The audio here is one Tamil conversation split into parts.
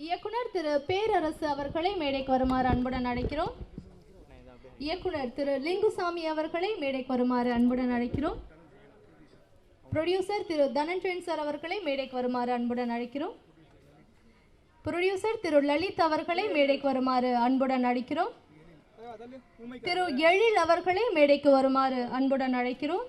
இயக்குனர் திரு பேரரசு அவர்களை மேடைக்கு வருமாறு அன்புடன் அழைக்கிறோம். இயக்குனர் திரு லிங்குசாமி அவர்களை மேடைக்கு வருமாறு அன்புடன் அழைக்கிறோம். ப்ரொடியூசர் திரு தனஞ்சயன் சார் அவர்களை மேடைக்கு வருமாறு அன்புடன் அழைக்கிறோம். ப்ரொடியூசர் திரு லலித் அவர்களை மேடைக்கு வருமாறு அன்புடன் அழைக்கிறோம். திரு எழில் அவர்களை மேடைக்கு வருமாறு அன்புடன் அழைக்கிறோம்.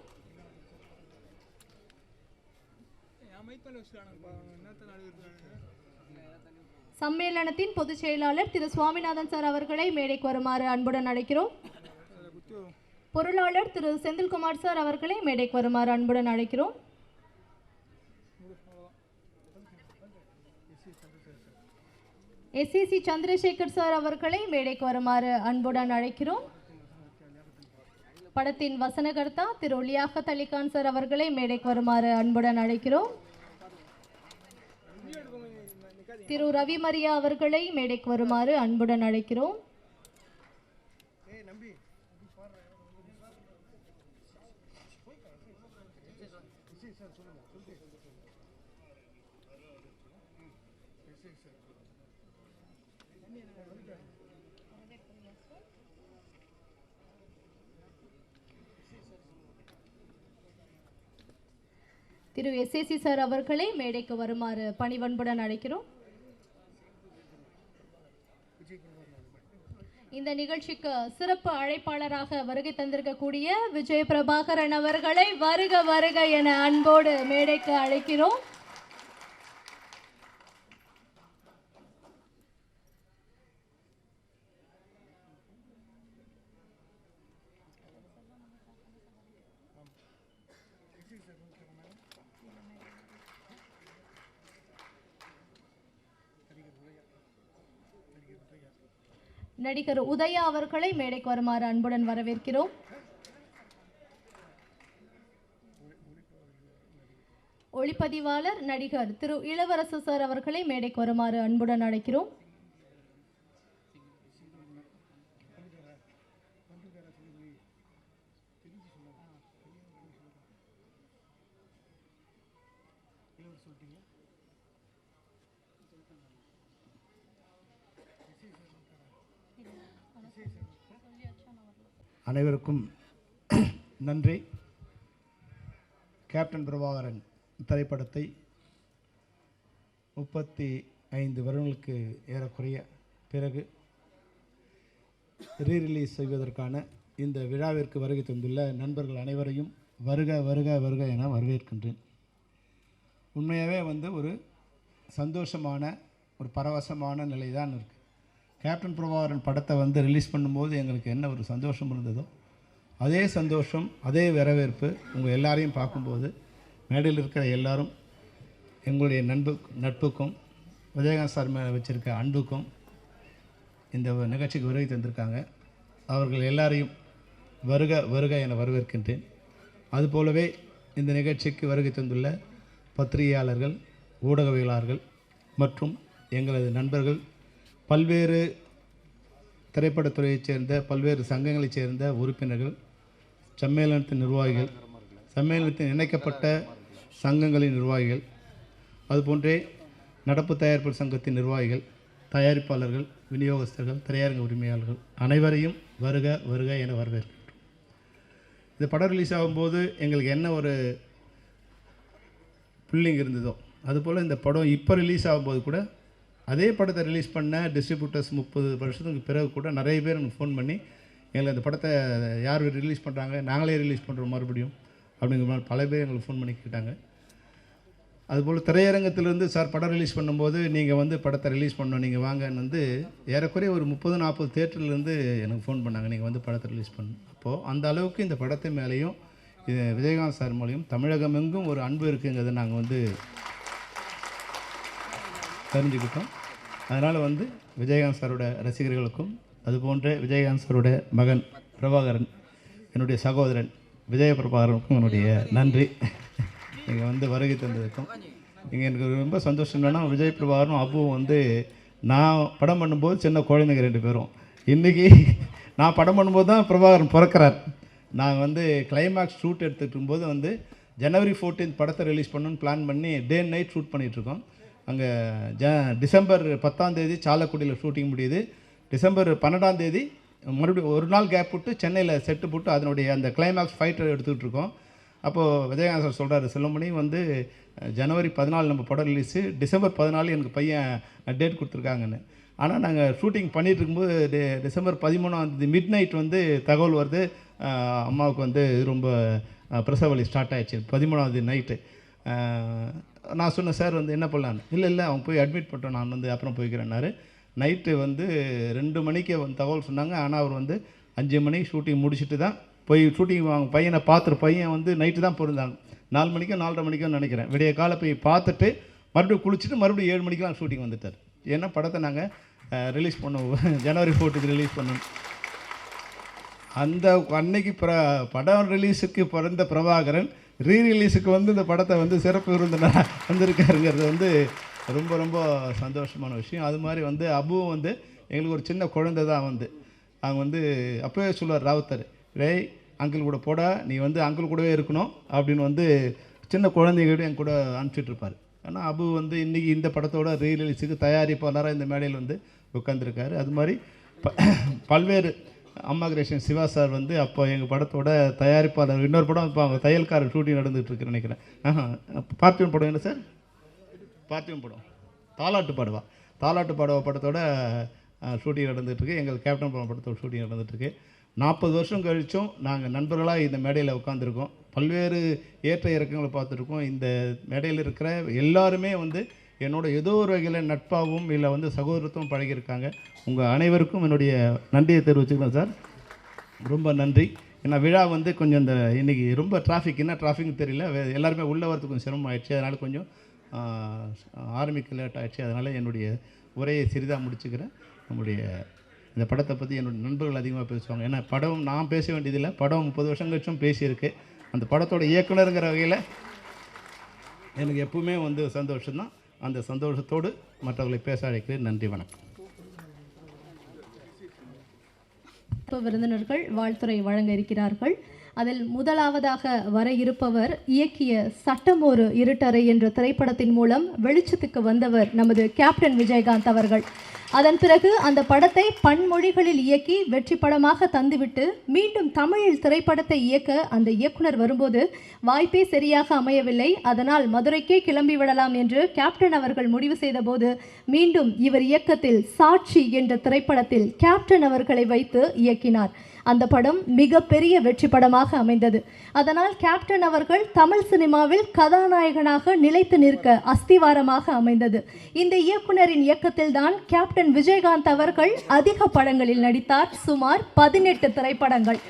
சம்மேளனத்தின் பொதுச் செயலாளர் திரு சுவாமிநாதன் சார் அவர்களை மேடைக்கு வருமாறு அன்புடன் அழைக்கிறோம். பொருளாளர் திரு செந்தில்குமார் சார் அவர்களை மேடைக்கு வருமாறு அன்புடன் அழைக்கிறோம். SCC சந்திரசேகர் சார் அவர்களை மேடைக்கு வருமாறு அன்புடன் அழைக்கிறோம். படத்தின் வசனகர்த்தா திரு லியாகத் அலிகான் சார் அவர்களை மேடைக்கு வருமாறு அன்புடன் அழைக்கிறோம். திரு ரவி மரியா அவர்களை மேடைக்கு வருமாறு அன்புடன் அழைக்கிறோம். திரு SAC சார் அவர்களை மேடைக்கு வருமாறு பணிவன்புடன் அழைக்கிறோம். இந்த நிகழ்ச்சிக்கு சிறப்பு அழைப்பாளராக வருகை தந்திருக்கக்கூடிய விஜய் பிரபாகரன் அவர்களை வருக வருக என அன்போடு மேடைக்கு அழைக்கிறோம். நடிகர் உதயா அவர்களை மேடைக்கு வருமாறு அன்புடன் வரவேற்கிறோம். ஒளிப்பதிவாளர் நடிகர் திரு இளவரசு சார் அவர்களை மேடைக்கு வருமாறு அன்புடன் அழைக்கிறோம். அனைவருக்கும் நன்றி. கேப்டன் பிரபாகரன் திரைப்படத்தை 35 வருடங்களுக்கு ஏறக்குறைய பிறகு ரீரிலீஸ் செய்வதற்கான இந்த விழாவிற்கு வருகை தந்துள்ள நண்பர்கள் அனைவரையும் வருக வருக வருக என வரவேற்கின்றேன். உண்மையாகவே ஒரு சந்தோஷமான ஒரு பரவசமான நிலை தான் இருக்குது. கேப்டன் பிரபாகரன் படத்தை ரிலீஸ் பண்ணும்போது எங்களுக்கு என்ன ஒரு சந்தோஷம் இருந்ததோ அதே சந்தோஷம், அதே வரவேற்பு உங்கள் எல்லாரையும் பார்க்கும்போது மேடையில் இருக்கிற எல்லாரும் எங்களுடைய நட்புக்கும் விஜயகாந்த் சார் மேலே வச்சுருக்க அன்புக்கும் இந்த நிகழ்ச்சிக்கு வருகை தந்திருக்காங்க. அவர்கள் எல்லாரையும் வருக வருக என வரவேற்கின்றேன். அதுபோலவே இந்த நிகழ்ச்சிக்கு வருகை தந்துள்ள பத்திரிகையாளர்கள், ஊடகவியலாளர்கள் மற்றும் எங்களது நண்பர்கள், பல்வேறு திரைப்படத்துறையைச் சேர்ந்த பல்வேறு சங்கங்களைச் சேர்ந்த உறுப்பினர்கள், சம்மேளனத்தின் நிர்வாகிகள், சம்மேளனத்தின் இணைக்கப்பட்ட சங்கங்களின் நிர்வாகிகள், அதுபோன்றே நடப்பு தயாரிப்பு சங்கத்தின் நிர்வாகிகள், தயாரிப்பாளர்கள், விநியோகஸ்தர்கள், திரையரங்க உரிமையாளர்கள் அனைவரையும் வருக வருக என வரவேற்கின்றோம். இந்த படம் ரிலீஸ் ஆகும்போது எங்களுக்கு என்ன ஒரு புல்லிங் இருந்ததோ அதுபோல் இந்த படம் இப்போ ரிலீஸ் ஆகும்போது கூட அதே படத்தை ரிலீஸ் பண்ண டிஸ்ட்ரிபியூட்டர்ஸ் 30 வருஷத்துக்கு பிறகு கூட நிறைய பேர் எனக்கு ஃபோன் பண்ணி எங்களை இந்த படத்தை யார் ரிலீஸ் பண்ணுறாங்க, நாங்களே ரிலீஸ் பண்ணுறோம் மறுபடியும் அப்படிங்கிற மாதிரி பல பேர் எங்களுக்கு ஃபோன் பண்ணி கேட்டாங்க. அதுபோல் திரையரங்கத்திலேருந்து சார் படம் ரிலீஸ் பண்ணும்போது நீங்கள் படத்தை ரிலீஸ் பண்ணோம், நீங்கள் வாங்கன்னு ஏறக்குறைய ஒரு 30-40 தேட்டர்லேருந்து எனக்கு ஃபோன் பண்ணாங்க, நீங்கள் படத்தை ரிலீஸ் பண்ணணும். அப்போது அந்த அளவுக்கு இந்த படத்தை மேலேயும் விஜயகாந்த் சார் மூலியம் தமிழகம் எங்கும் ஒரு அன்பு இருக்குங்கிறத நாங்கள் தெரிஞ்சுக்கிட்டோம். அதனால் விஜயகாந்த் சாரோட ரசிகர்களுக்கும் அதுபோன்ற விஜயகாந்த் சாரோட மகன் பிரபாகரன், என்னுடைய சகோதரன் விஜய பிரபாகரனுக்கும் என்னுடைய நன்றி. நீங்கள் வருகை தந்ததுக்கும் இங்கே எனக்கு ரொம்ப சந்தோஷம். என்னென்னா விஜய் பிரபாகரனும் அப்புவும் நான் படம் பண்ணும்போது சின்ன குழந்தைங்க 2 பேரும். இன்றைக்கி நான் படம் பண்ணும்போது தான் பிரபாகரன் பிறக்கிறார். நாங்கள் கிளைமேக்ஸ் ஷூட் எடுத்துகிட்டு இருக்கும்போது ஜனவரி 14 படத்தை ரிலீஸ் பண்ணணுன்னு பிளான் பண்ணி டே அண்ட் நைட் ஷூட் பண்ணிகிட்ருக்கோம். அங்கே டிசம்பர் 10ஆம் தேதி சாலக்குடியில் ஷூட்டிங் முடியுது. டிசம்பர் 12ஆம் தேதி மறுபடியும் ஒரு நாள் கேப் விட்டு சென்னையில் செட்டு போட்டு அதனுடைய அந்த கிளைமேக்ஸ் ஃபைட்டர் எடுத்துக்கிட்டு இருக்கோம். அப்போது விஜயகாந்த் சார் சொல்கிறாரு, செல்வமணி வந்து ஜனவரி 14 நம்ம படம் ரிலீஸு, டிசம்பர் 14 எனக்கு பையன் டேட் கொடுத்துருக்காங்கன்னு. ஆனால் நாங்கள் ஷூட்டிங் பண்ணிகிட்டு இருக்கும்போது டிசம்பர் 13ஆம் தேதி மிட் நைட் வந்து தகவல் வருது, அம்மாவுக்கு வந்து ரொம்ப பிரசவ வலி ஸ்டார்ட் ஆகிடுச்சு 13ஆம் தேதி நைட்டு. நான் சொன்னேன், சார் வந்து என்ன பண்ணலான்னு. இல்லை அவங்க போய் அட்மிட் பண்ணிட்டோம், நான் வந்து அப்புறம் போய்க்கிறேன்னாரு. நைட்டு வந்து 2 மணிக்கு வந்து தகவல் சொன்னாங்க. ஆனால் அவர் வந்து 5 மணிக்கு ஷூட்டிங் முடிச்சுட்டு தான் போய் ஷூட்டிங் அவங்க பையனை பார்த்துட்டு, பையன் வந்து நைட்டு தான் பிறந்தாங்க, 4 மணிக்கோ 4:30 மணிக்கோ நினைக்கிறேன். விடிய காலை போய் பார்த்துட்டு மறுபடியும் குளிச்சுட்டு மறுபடியும் 7 மணிக்கெலாம் ஷூட்டிங் வந்துட்டார். ஏன்னா படத்தை நாங்கள் ரிலீஸ் பண்ணுவோம், ஜனவரி 4க்கு ரிலீஸ் பண்ணோம். அந்த அன்னைக்கு படம் ரிலீஸுக்கு பிறந்த பிரபாகரன் ரீரிலீஸுக்கு வந்து இந்த படத்தை வந்து சிறப்பு விருந்தினராக வந்திருக்காருங்கிறது வந்து ரொம்ப ரொம்ப சந்தோஷமான விஷயம். அது மாதிரி வந்து அபுவும் வந்து எங்களுக்கு ஒரு சின்ன குழந்தை தான். வந்து அவங்க வந்து அப்போவே சொல்லுவார் ராவுத்தர், ரேய் அங்கிள் கூட போட, நீ வந்து அங்கிள் கூடவே இருக்கணும் அப்படின்னு வந்து சின்ன குழந்தைகிட்ட என் கூட அனுப்பிச்சிட்ருப்பார். ஆனால் அபு வந்து இன்றைக்கி இந்த படத்தோட ரீரிலீஸுக்கு தயாரிப்பாளராக இந்த மேடையில் வந்து உட்காந்துருக்காரு. அது மாதிரி பல்வேறு அம்மா கிரேஷன் சிவா சார் வந்து அப்போ எங்கள் படத்தோட தயாரிப்பாளர். இன்னொரு படம் இப்போ அவங்க தையல்காரர் ஷூட்டிங் நடந்துகிட்ருக்குன்னு நினைக்கிறேன். பார்த்திவன் படம் என்ன சார்? பார்த்திவன் படம் தாலாட்டு பாடவா படத்தோட ஷூட்டிங் நடந்துகிட்ருக்கு. எங்கள் கேப்டன் படத்தோட ஷூட்டிங் நடந்துகிட்ருக்கு. 40 வருஷம் கழிச்சும் நாங்கள் நண்பர்களாக இந்த மேடையில் உட்காந்துருக்கோம். பல்வேறு ஏற்ற இறக்கங்களை பார்த்துருக்கோம். இந்த மேடையில் இருக்கிற எல்லாருமே வந்து என்னோட ஏதோ ஒரு வகையில் நட்பாகவும் இல்லை வந்து சகோதரத்துவம் பழகியிருக்காங்க. உங்கள் அனைவருக்கும் என்னுடைய நன்றியை தெரிவிச்சுக்கிறேன் சார். ரொம்ப நன்றி. ஏன்னா விழா வந்து கொஞ்சம் இந்த இன்றைக்கி ரொம்ப டிராஃபிக், என்ன டிராஃபிக்னு தெரியல, எல்லாருமே உள்ளே வரதுக்கு கொஞ்சம் சிரமம் ஆயிடுச்சு. அதனால் கொஞ்சம் ஆரம்பிக்க லேட் ஆகிடுச்சு. அதனால் என்னுடைய உரையை சிறிதாக முடிச்சுக்கிறேன். நம்முடைய இந்த படத்தை பற்றி என்னுடைய நண்பர்கள் அதிகமாக பேசுவாங்க. ஏன்னா படம் நான் பேச வேண்டியதில்லை, படம் 30 வருஷம் கழிச்சும் பேசியிருக்கு. அந்த படத்தோட இயக்குனருங்கிற வகையில் எனக்கு எப்பவுமே வந்து சந்தோஷம்தான். அந்த சந்தோஷத்தோடு மற்றவர்களை பேச அழைக்கிறேன். நன்றி, வணக்கம். விருந்தினர்கள் வாழ்த்துறை வழங்க இருக்கிறார்கள். அதில் முதலாவதாக வர இருப்பவர் இயக்கிய சட்டம் ஒரு இருட்டறை என்ற திரைப்படத்தின் மூலம் வெளிச்சத்துக்கு வந்தவர் நமது கேப்டன் விஜயகாந்த் அவர்கள். அதன் பிறகு அந்த படத்தை பன்மொழிகளில் இயக்கி வெற்றி படமாக தந்துவிட்டு மீண்டும் தமிழில் திரைப்படத்தை இயக்க அந்த இயக்குனர் வரும்போது வாய்ப்பே சரியாக அமையவில்லை. அதனால் மதுரைக்கே கிளம்பி விடலாம் என்று கேப்டன் அவர்கள் முடிவு செய்தபோது மீண்டும் இவர் இயக்கத்தில் சாட்சி என்ற திரைப்படத்தில் கேப்டன் அவர்களை வைத்து இயக்கினார். அந்த படம் மிகப்பெரிய வெற்றி படமாக அமைந்தது. அதனால் கேப்டன் அவர்கள் தமிழ் சினிமாவில் கதாநாயகனாக நிலைத்து நிற்க அஸ்திவாரமாக அமைந்தது. இந்த இயக்குனரின் இயக்கத்தில் தான் கேப்டன் விஜயகாந்த் அவர்கள் அதிக படங்களில் நடித்தார். சுமார் 18 திரைப்படங்கள்.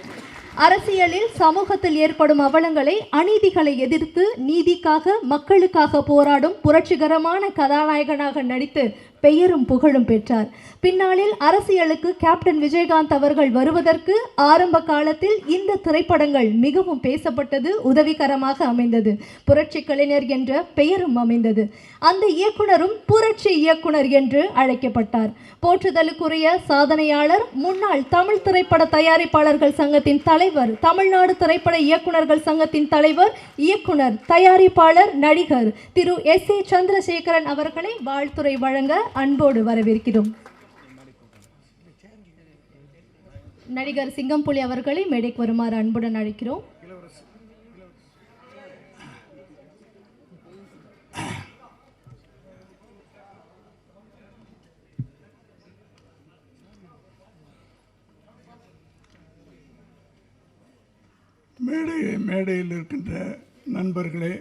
அரசியலில் சமூகத்தில் ஏற்படும் அவலங்களை, அநீதிகளை எதிர்த்து நீதிக்காக மக்களுக்காக போராடும் புரட்சிகரமான கதாநாயகனாக நடித்து பெயரும் புகழும் பெற்றார். பின்னாளில் அரசியலுக்கு கேப்டன் விஜயகாந்த் அவர்கள் வருவதற்கு ஆரம்ப காலத்தில் இந்த திரைப்படங்கள் மிகவும் பேசப்பட்டது, உதவிகரமாக அமைந்தது. புரட்சி கலைஞர் என்ற பெயரும் அமைந்தது. அந்த இயக்குனரும் புரட்சி இயக்குனர் என்று அழைக்கப்பட்டார். போற்றுதலுக்குரிய சாதனையாளர், முன்னாள் தமிழ் திரைப்பட தயாரிப்பாளர்கள் சங்கத்தின் தலைவர், தமிழ்நாடு திரைப்பட இயக்குனர்கள் சங்கத்தின் தலைவர், இயக்குனர், தயாரிப்பாளர், நடிகர் திரு S.A. சந்திரசேகரன் அவர்களை வாழ்த்துரை வழங்க அன்போடு வரவேற்கிறோம். நடிகர் சிங்கம்புலி அவர்களை மேடைக்கு வருமாறு அன்புடன் அழைக்கிறோம். மேடையில் இருக்கின்ற நண்பர்களே,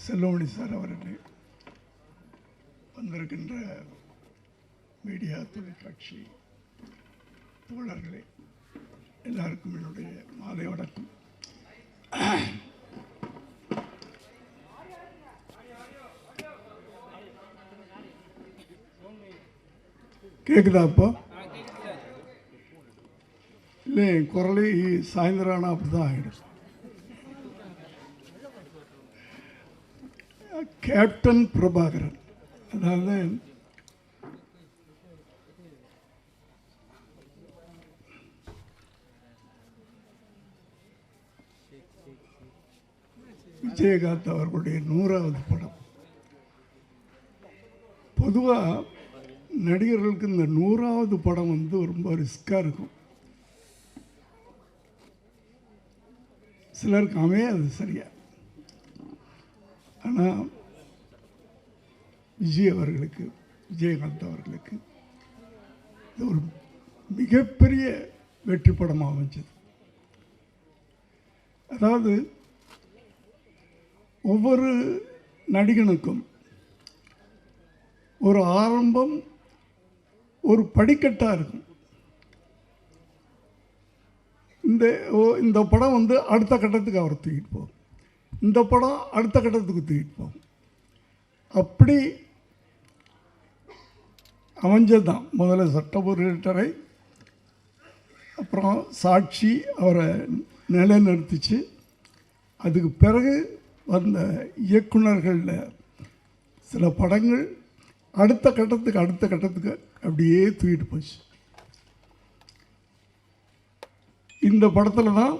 செல்வமணி சார் அவர்களே, வந்திருக்கின்ற மீடியா தொலைக்காட்சி தோழர்களே, எல்லாருக்கும் என்னுடைய மாலை வணக்கம். கேட்குதா? அப்போ இல்லை, என் குரலே சாயந்தரம் ஆனால் அப்படி தான் ஆகிடும். கேப்டன் பிரபாகரன், அதாவது விஜயகாந்த் அவர்களுடைய 100வது படம். பொதுவாக நடிகர்களுக்கு இந்த 100வது படம் வந்து ரொம்ப ரிஸ்காக இருக்கும். சிலருக்கு அமையாது சரியா. ஆனால் விஜயகாந்த் அவர்களுக்கு இது ஒரு மிகப்பெரிய வெற்றி படமாக அமைஞ்சது. அதாவது ஒவ்வொரு நடிகனுக்கும் ஒரு ஆரம்பம், ஒரு படிக்கட்டாக இருக்கும். இந்த படம் வந்து அடுத்த கட்டத்துக்கு அவர் தூக்கிட்டு போகும், இந்த படம் அடுத்த கட்டத்துக்கு தூக்கிட்டு போகும். அப்படி அமைஞ்சது தான். முதல்ல சட்டபுரட்டரை, அப்புறம் சாட்சி அவரை நிலைநிறுத்திச்சு. அதுக்கு பிறகு வந்த இயக்குனர்களில் சில படங்கள் அடுத்த கட்டத்துக்கு அப்படியே தூக்கிட்டு போச்சு. இந்த படத்தில் தான்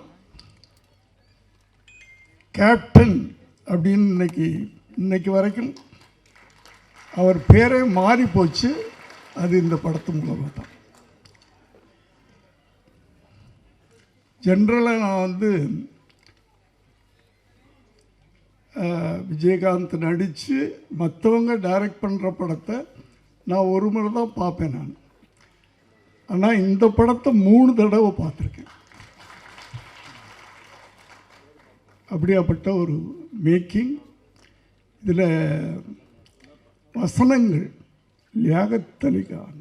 கேப்டன் அப்படின்னு இன்னைக்கு வரைக்கும் அவர் பேரே மாறி போச்சு. அது இந்த படத்து மூலமாக தான். ஜென்ரலாக நான் வந்து விஜயகாந்த் நடித்து மற்றவங்க டைரக்ட் பண்ணுற படத்தை நான் ஒரு முறை தான் பார்ப்பேன் நான். ஆனால் இந்த படத்தை 3 தடவை பார்த்துருக்கேன். அப்படியாப்பட்ட ஒரு மேக்கிங். இதில் வசனங்கள் லியாகத் அலி கான்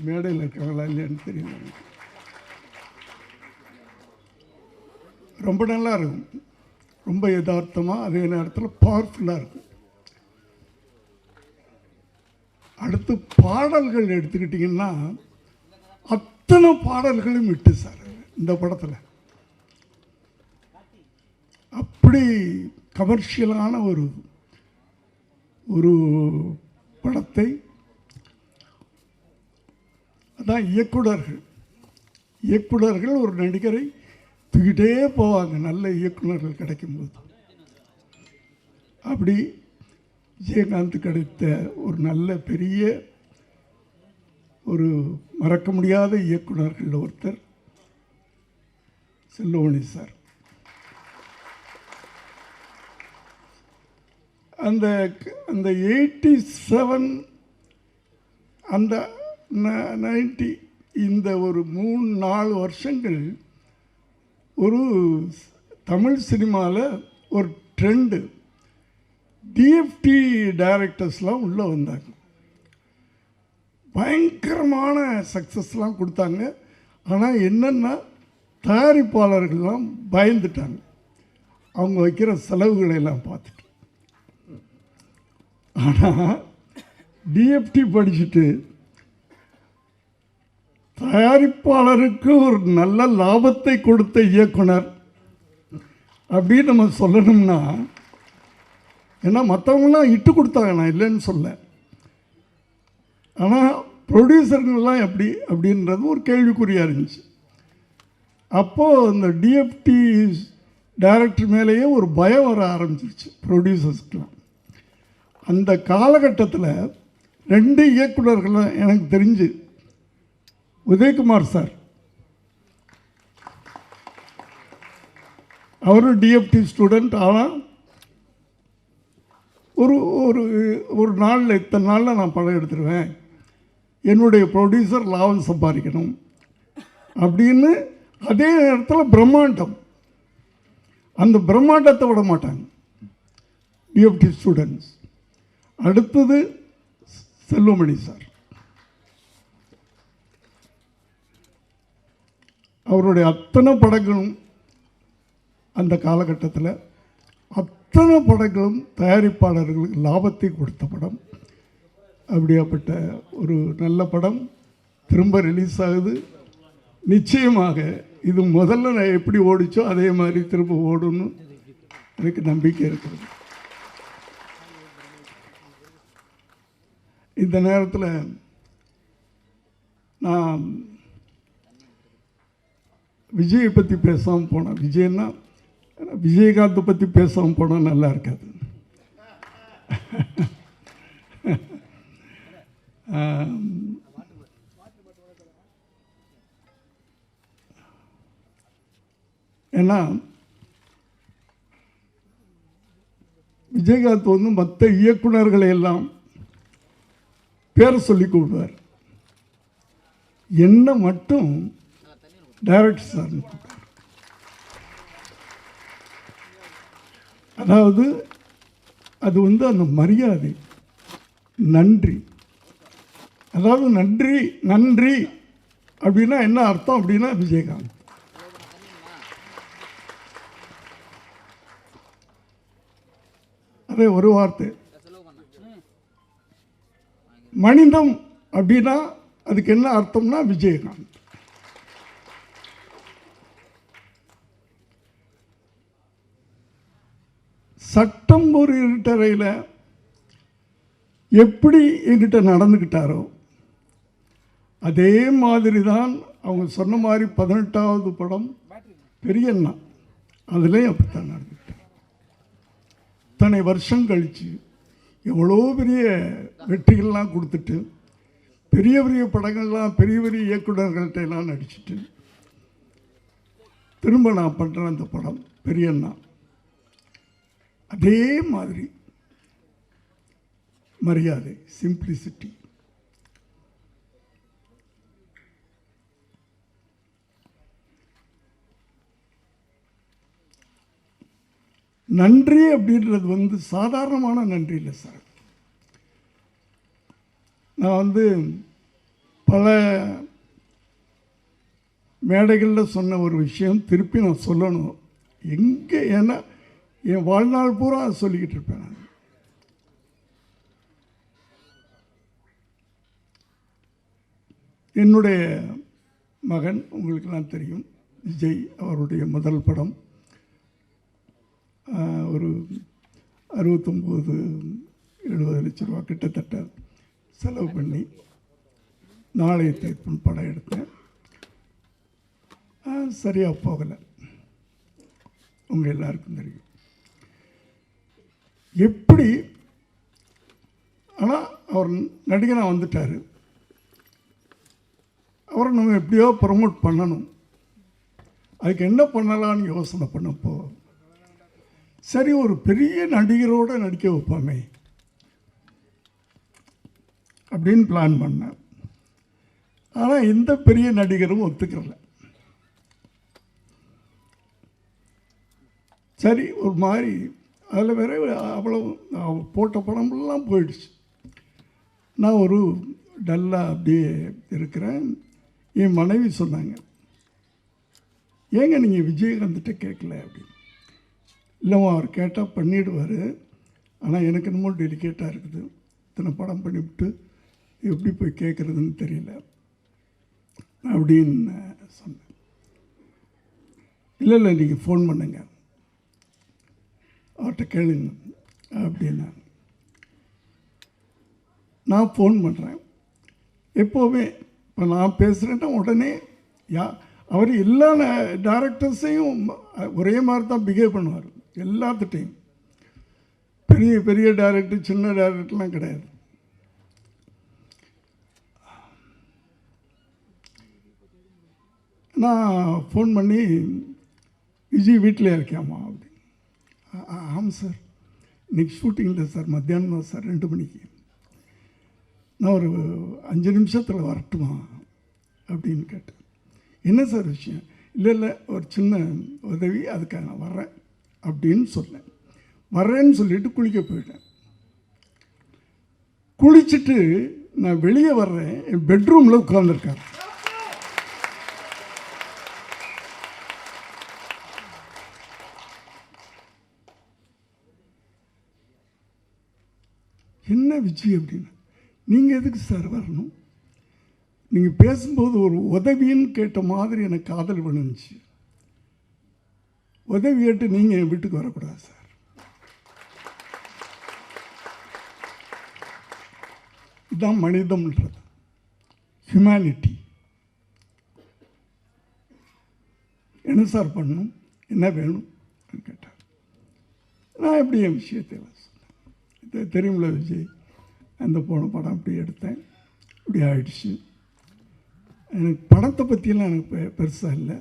மேடையில் இருக்காங்களா இல்லையான்னு தெரியல, ரொம்ப நல்லா இருக்கும். ரொம்ப யதார்த்தமாக, அதே நேரத்தில் பவர்ஃபுல்லாக இருக்கும். அடுத்து பாடல்கள் எடுத்துக்கிட்டிங்கன்னா அத்தனை பாடல்களும் விட்டு சார் இந்த படத்தில். அப்படி கமர்ஷியலான ஒரு படத்தை அதான் இயக்குனர்கள் ஒரு நடிகரை தூக்கிட்டே போவாங்க நல்ல இயக்குனர்கள் கிடைக்கும்போது. அப்படி விஜயகாந்த் கிடைத்த ஒரு நல்ல பெரிய ஒரு மறக்க முடியாத இயக்குனர்கள் ஒருத்தர் செல்வமணி சார். அந்த 87 அந்த 90 இந்த ஒரு 3-4 வருஷங்கள் ஒரு தமிழ் சினிமாவில் ஒரு ட்ரெண்டு. டிஎஃப்டி டைரக்டர்ஸ்லாம் உள்ளே வந்தாங்க, பயங்கரமான சக்ஸஸ்லாம் கொடுத்தாங்க. ஆனால் என்னென்னா தயாரிப்பாளர்கள்லாம் பயந்துட்டாங்க அவங்க வைக்கிற செலவுகளை எல்லாம் பார்த்துட்டு. ஆனால் டிஎஃப்டி படிச்சுட்டு தயாரிப்பாளருக்கு ஒரு நல்ல லாபத்தை கொடுத்த இயக்குனர் அப்படின்னு நம்ம சொல்லணும்னா, ஏன்னா மற்றவங்களாம் இட்டு கொடுத்தாங்க, நான் இல்லைன்னு சொல்ல. ஆனால் ப்ரொடியூசருங்கெல்லாம் எப்படி அப்படின்றது ஒரு கேள்விக்குறியாக இருந்துச்சு. அப்போது இந்த டிஎஃப்டி டைரக்டர் மேலேயே ஒரு பயம் வர ஆரம்பிச்சிருச்சு ப்ரொடியூசர்ஸ்க்கெலாம். அந்த காலகட்டத்தில் 2 இயக்குனர்களும் எனக்கு தெரிஞ்சு, உதயகுமார் சார் அவரும் டிஎஃப்டி ஸ்டூடெண்ட். ஆனால் ஒரு நாளில் இத்தனை நாளில் நான் படம் எடுத்துருவேன், என்னுடைய ப்ரொடியூசர் லாபம் சம்பாதிக்கணும் அப்படின்னு. அதே நேரத்தில் பிரம்மாண்டம், அந்த பிரம்மாண்டத்தை விட மாட்டாங்க டிஎஃப்டி ஸ்டூடெண்ட்ஸ். அடுத்தது செல்வமணி சார், அவருடைய அத்தனை படங்களும் அந்த காலகட்டத்தில் அத்தனை படங்களும் தயாரிப்பாளர்களுக்கு லாபத்தை கொடுத்த படம். அப்படியாப்பட்ட ஒரு நல்ல படம் திரும்ப ரிலீஸ் ஆகுது. நிச்சயமாக இது முதல்ல நான் எப்படி ஓடிச்சோ அதே மாதிரி திரும்ப ஓடுன்னு எனக்கு நம்பிக்கை இருக்கிறது. இந்த நேரத்தில் நான் விஜயை பற்றி பேசாமல் போனேன். விஜய்னா விஜயகாந்தை பற்றி பேசாமல் போனால் நல்லா இருக்காது. ஏன்னா விஜயகாந்த் வந்து மற்ற இயக்குநர்களை எல்லாம் பேரை சொல்லி கூப்பிடுவார், என்ன மட்டும் டைரக்டர் சார் கூப்பிட்டார். அதாவது அது வந்து அந்த மரியாதை, நன்றி. அதாவது நன்றி நன்றி அப்படின்னா என்ன அர்த்தம் அப்படின்னா விஜயகாந்த். அதே ஒரு வார்த்தை மனிதம் அப்படின்னா அதுக்கு என்ன அர்த்தம்னா விஜயகாந்த். சட்டம் ஒரு இருட்டறையில் எப்படி என்கிட்ட நடந்துக்கிட்டாரோ அதே மாதிரி தான் அவங்க சொன்ன மாதிரி 18வது படம் பெரியண்ணா அதுலேயும் அப்படித்தான் நடந்துக்கிட்டார். இத்தனை வருஷம் கழித்து எவ்வளோ பெரிய வெற்றிகள்லாம் கொடுத்துட்டு பெரிய பெரிய படங்கள்லாம் பெரிய பெரிய இயக்குநர்கள்ட்ட எல்லாம் நடிச்சுட்டு திரும்ப நான் பண்ணுறேன் அந்த படம் பெரியண்ணா. அதே மாதிரி மரியாதை, சிம்பிளிசிட்டி. நன்றி அப்படின்றது வந்து சாதாரணமான நன்றி இல்லை சார். நான் வந்து பல மேடைகளில் சொன்ன ஒரு விஷயம் திருப்பி நான் சொல்லணும். எங்கே ஏன்னா என் வாழ்நாள் பூரா சொல்லிக்கிட்டு இருப்பேன் நான். என்னுடைய மகன் உங்களுக்கெல்லாம் தெரியும், விஜய் அவருடைய முதல் படம் ஒரு 69-70 லட்ச ரூபா கிட்டத்தட்ட செலவு பண்ணி நாளைய தீர்ப்புன்னு படம் எடுத்தேன். சரியாக போகலை, உங்கள் எல்லாருக்கும் தெரியும் எப்படி. ஆனால் அவர் நடிகனாக வந்துட்டார், அவரை நம்ம எப்படியோ ப்ரமோட் பண்ணணும். அதுக்கு என்ன பண்ணலான்னு யோசனை பண்ணப்போ சரி ஒரு பெரிய நடிகரோடு நடிக்க வைப்பாமே அப்படின்னு பிளான் பண்ணேன். ஆனால் எந்த பெரிய நடிகரும் ஒத்துக்கல. சரி ஒரு மாதிரி அதில் வேற அவ்வளோ போட்ட படமெல்லாம் போயிடுச்சு. நான் ஒரு டல்லாக அப்படியே இருக்கிறேன். என் மனைவி சொன்னாங்க, ஏங்க நீங்கள் விஜயகாந்த்கிட்ட கேட்கல அப்படின்னு. இல்லைம்மா அவர் கேட்டால் பண்ணிவிடுவார், ஆனால் எனக்கு என்னமோ டெலிகேட்டாக இருக்குது, இத்தனை படம் பண்ணிவிட்டு எப்படி போய் கேட்குறதுன்னு தெரியல அப்படின்னு சொன்னேன். இல்லை நீங்கள் ஃபோன் பண்ணுங்க அவர்கிட்ட கேளுங்க அப்படின்னா. நான் ஃபோன் பண்ணுறேன். எப்போவுமே இப்போ நான் பேசுகிறேன்னா உடனே அவர் எல்லா டைரக்டர்ஸையும் ஒரே மாதிரி தான் பிஹேவ் பண்ணுவார். எல்லாத்துட்டையும் பெரிய பெரிய டைரக்டர் சின்ன டைரக்டர்லாம் கிடையாது. நான் ஃபோன் பண்ணி விஜய் வீட்டில் இருக்காமா அப்படின்னு. ஆமாம் சார், இன்றைக்கி ஷூட்டிங் இல்லை சார், மத்தியானம் தான் சார் 2 மணிக்கு. நான் ஒரு 5 நிமிஷத்தில் வரட்டுமா அப்படின்னு கேட்டேன். என்ன சார் விஷயம்? இல்லை ஒரு சின்ன உதவி, அதுக்காக நான் வர்றேன் அப்படின்னு சொன்னேன். வர்றேன்னு சொல்லிவிட்டு குளிக்க போயிட்டேன். குளிச்சுட்டு நான் வெளியே வர்றேன், என் பெட்ரூமில் உட்கார்ந்துருக்கார். என்ன விஜய் அப்படின்னு. நீங்கள் எதுக்கு சார் வரணும்? நீங்கள் பேசும்போது ஒரு உதவின்னு கேட்ட மாதிரி எனக்கு காதல் விழுந்துச்சு. உதவி கேட்டு நீங்கள் என் வீட்டுக்கு வரக்கூடாது சார். இதுதான் மனிதம்ன்றது, ஹியூமனிட்டி. என்ன சார் பண்ணணும், என்ன வேணும் கேட்டேன். நான் எப்படி என் விஷயத்தில் சொன்னேன். தெரியுமில்ல விஜய், அந்த போன படம் அப்படி எடுத்தேன், இப்படி ஆயிடுச்சு. எனக்கு படத்தை பற்றியெல்லாம் எனக்கு பெருசாக இல்லை.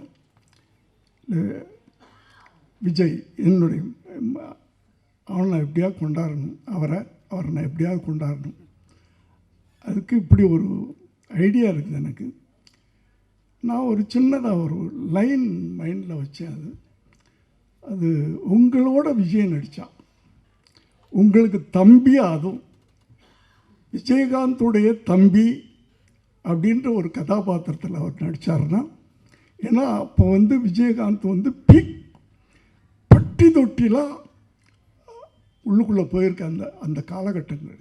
விஜய் என்னுடைய அவனை நான் எப்படியாவது கொண்டாடணும், அவரை நான் எப்படியாவது கொண்டாடணும். அதுக்கு இப்படி ஒரு ஐடியா இருக்குது எனக்கு. நான் ஒரு சின்னதாக ஒரு லைன் மைண்டில் வச்சேன். அது உங்களோட விஜய் நடித்தான், உங்களுக்கு தம்பியாக, அதுவும் விஜயகாந்துடைய தம்பி அப்படின்ற ஒரு கதாபாத்திரத்தில் அவர் நடித்தார்னா, ஏன்னா அப்போ வந்து விஜயகாந்த் வந்து பட்டி தொட்டிலாம் உள்ளுக்குள்ளே போயிருக்க அந்த காலகட்டங்கள்.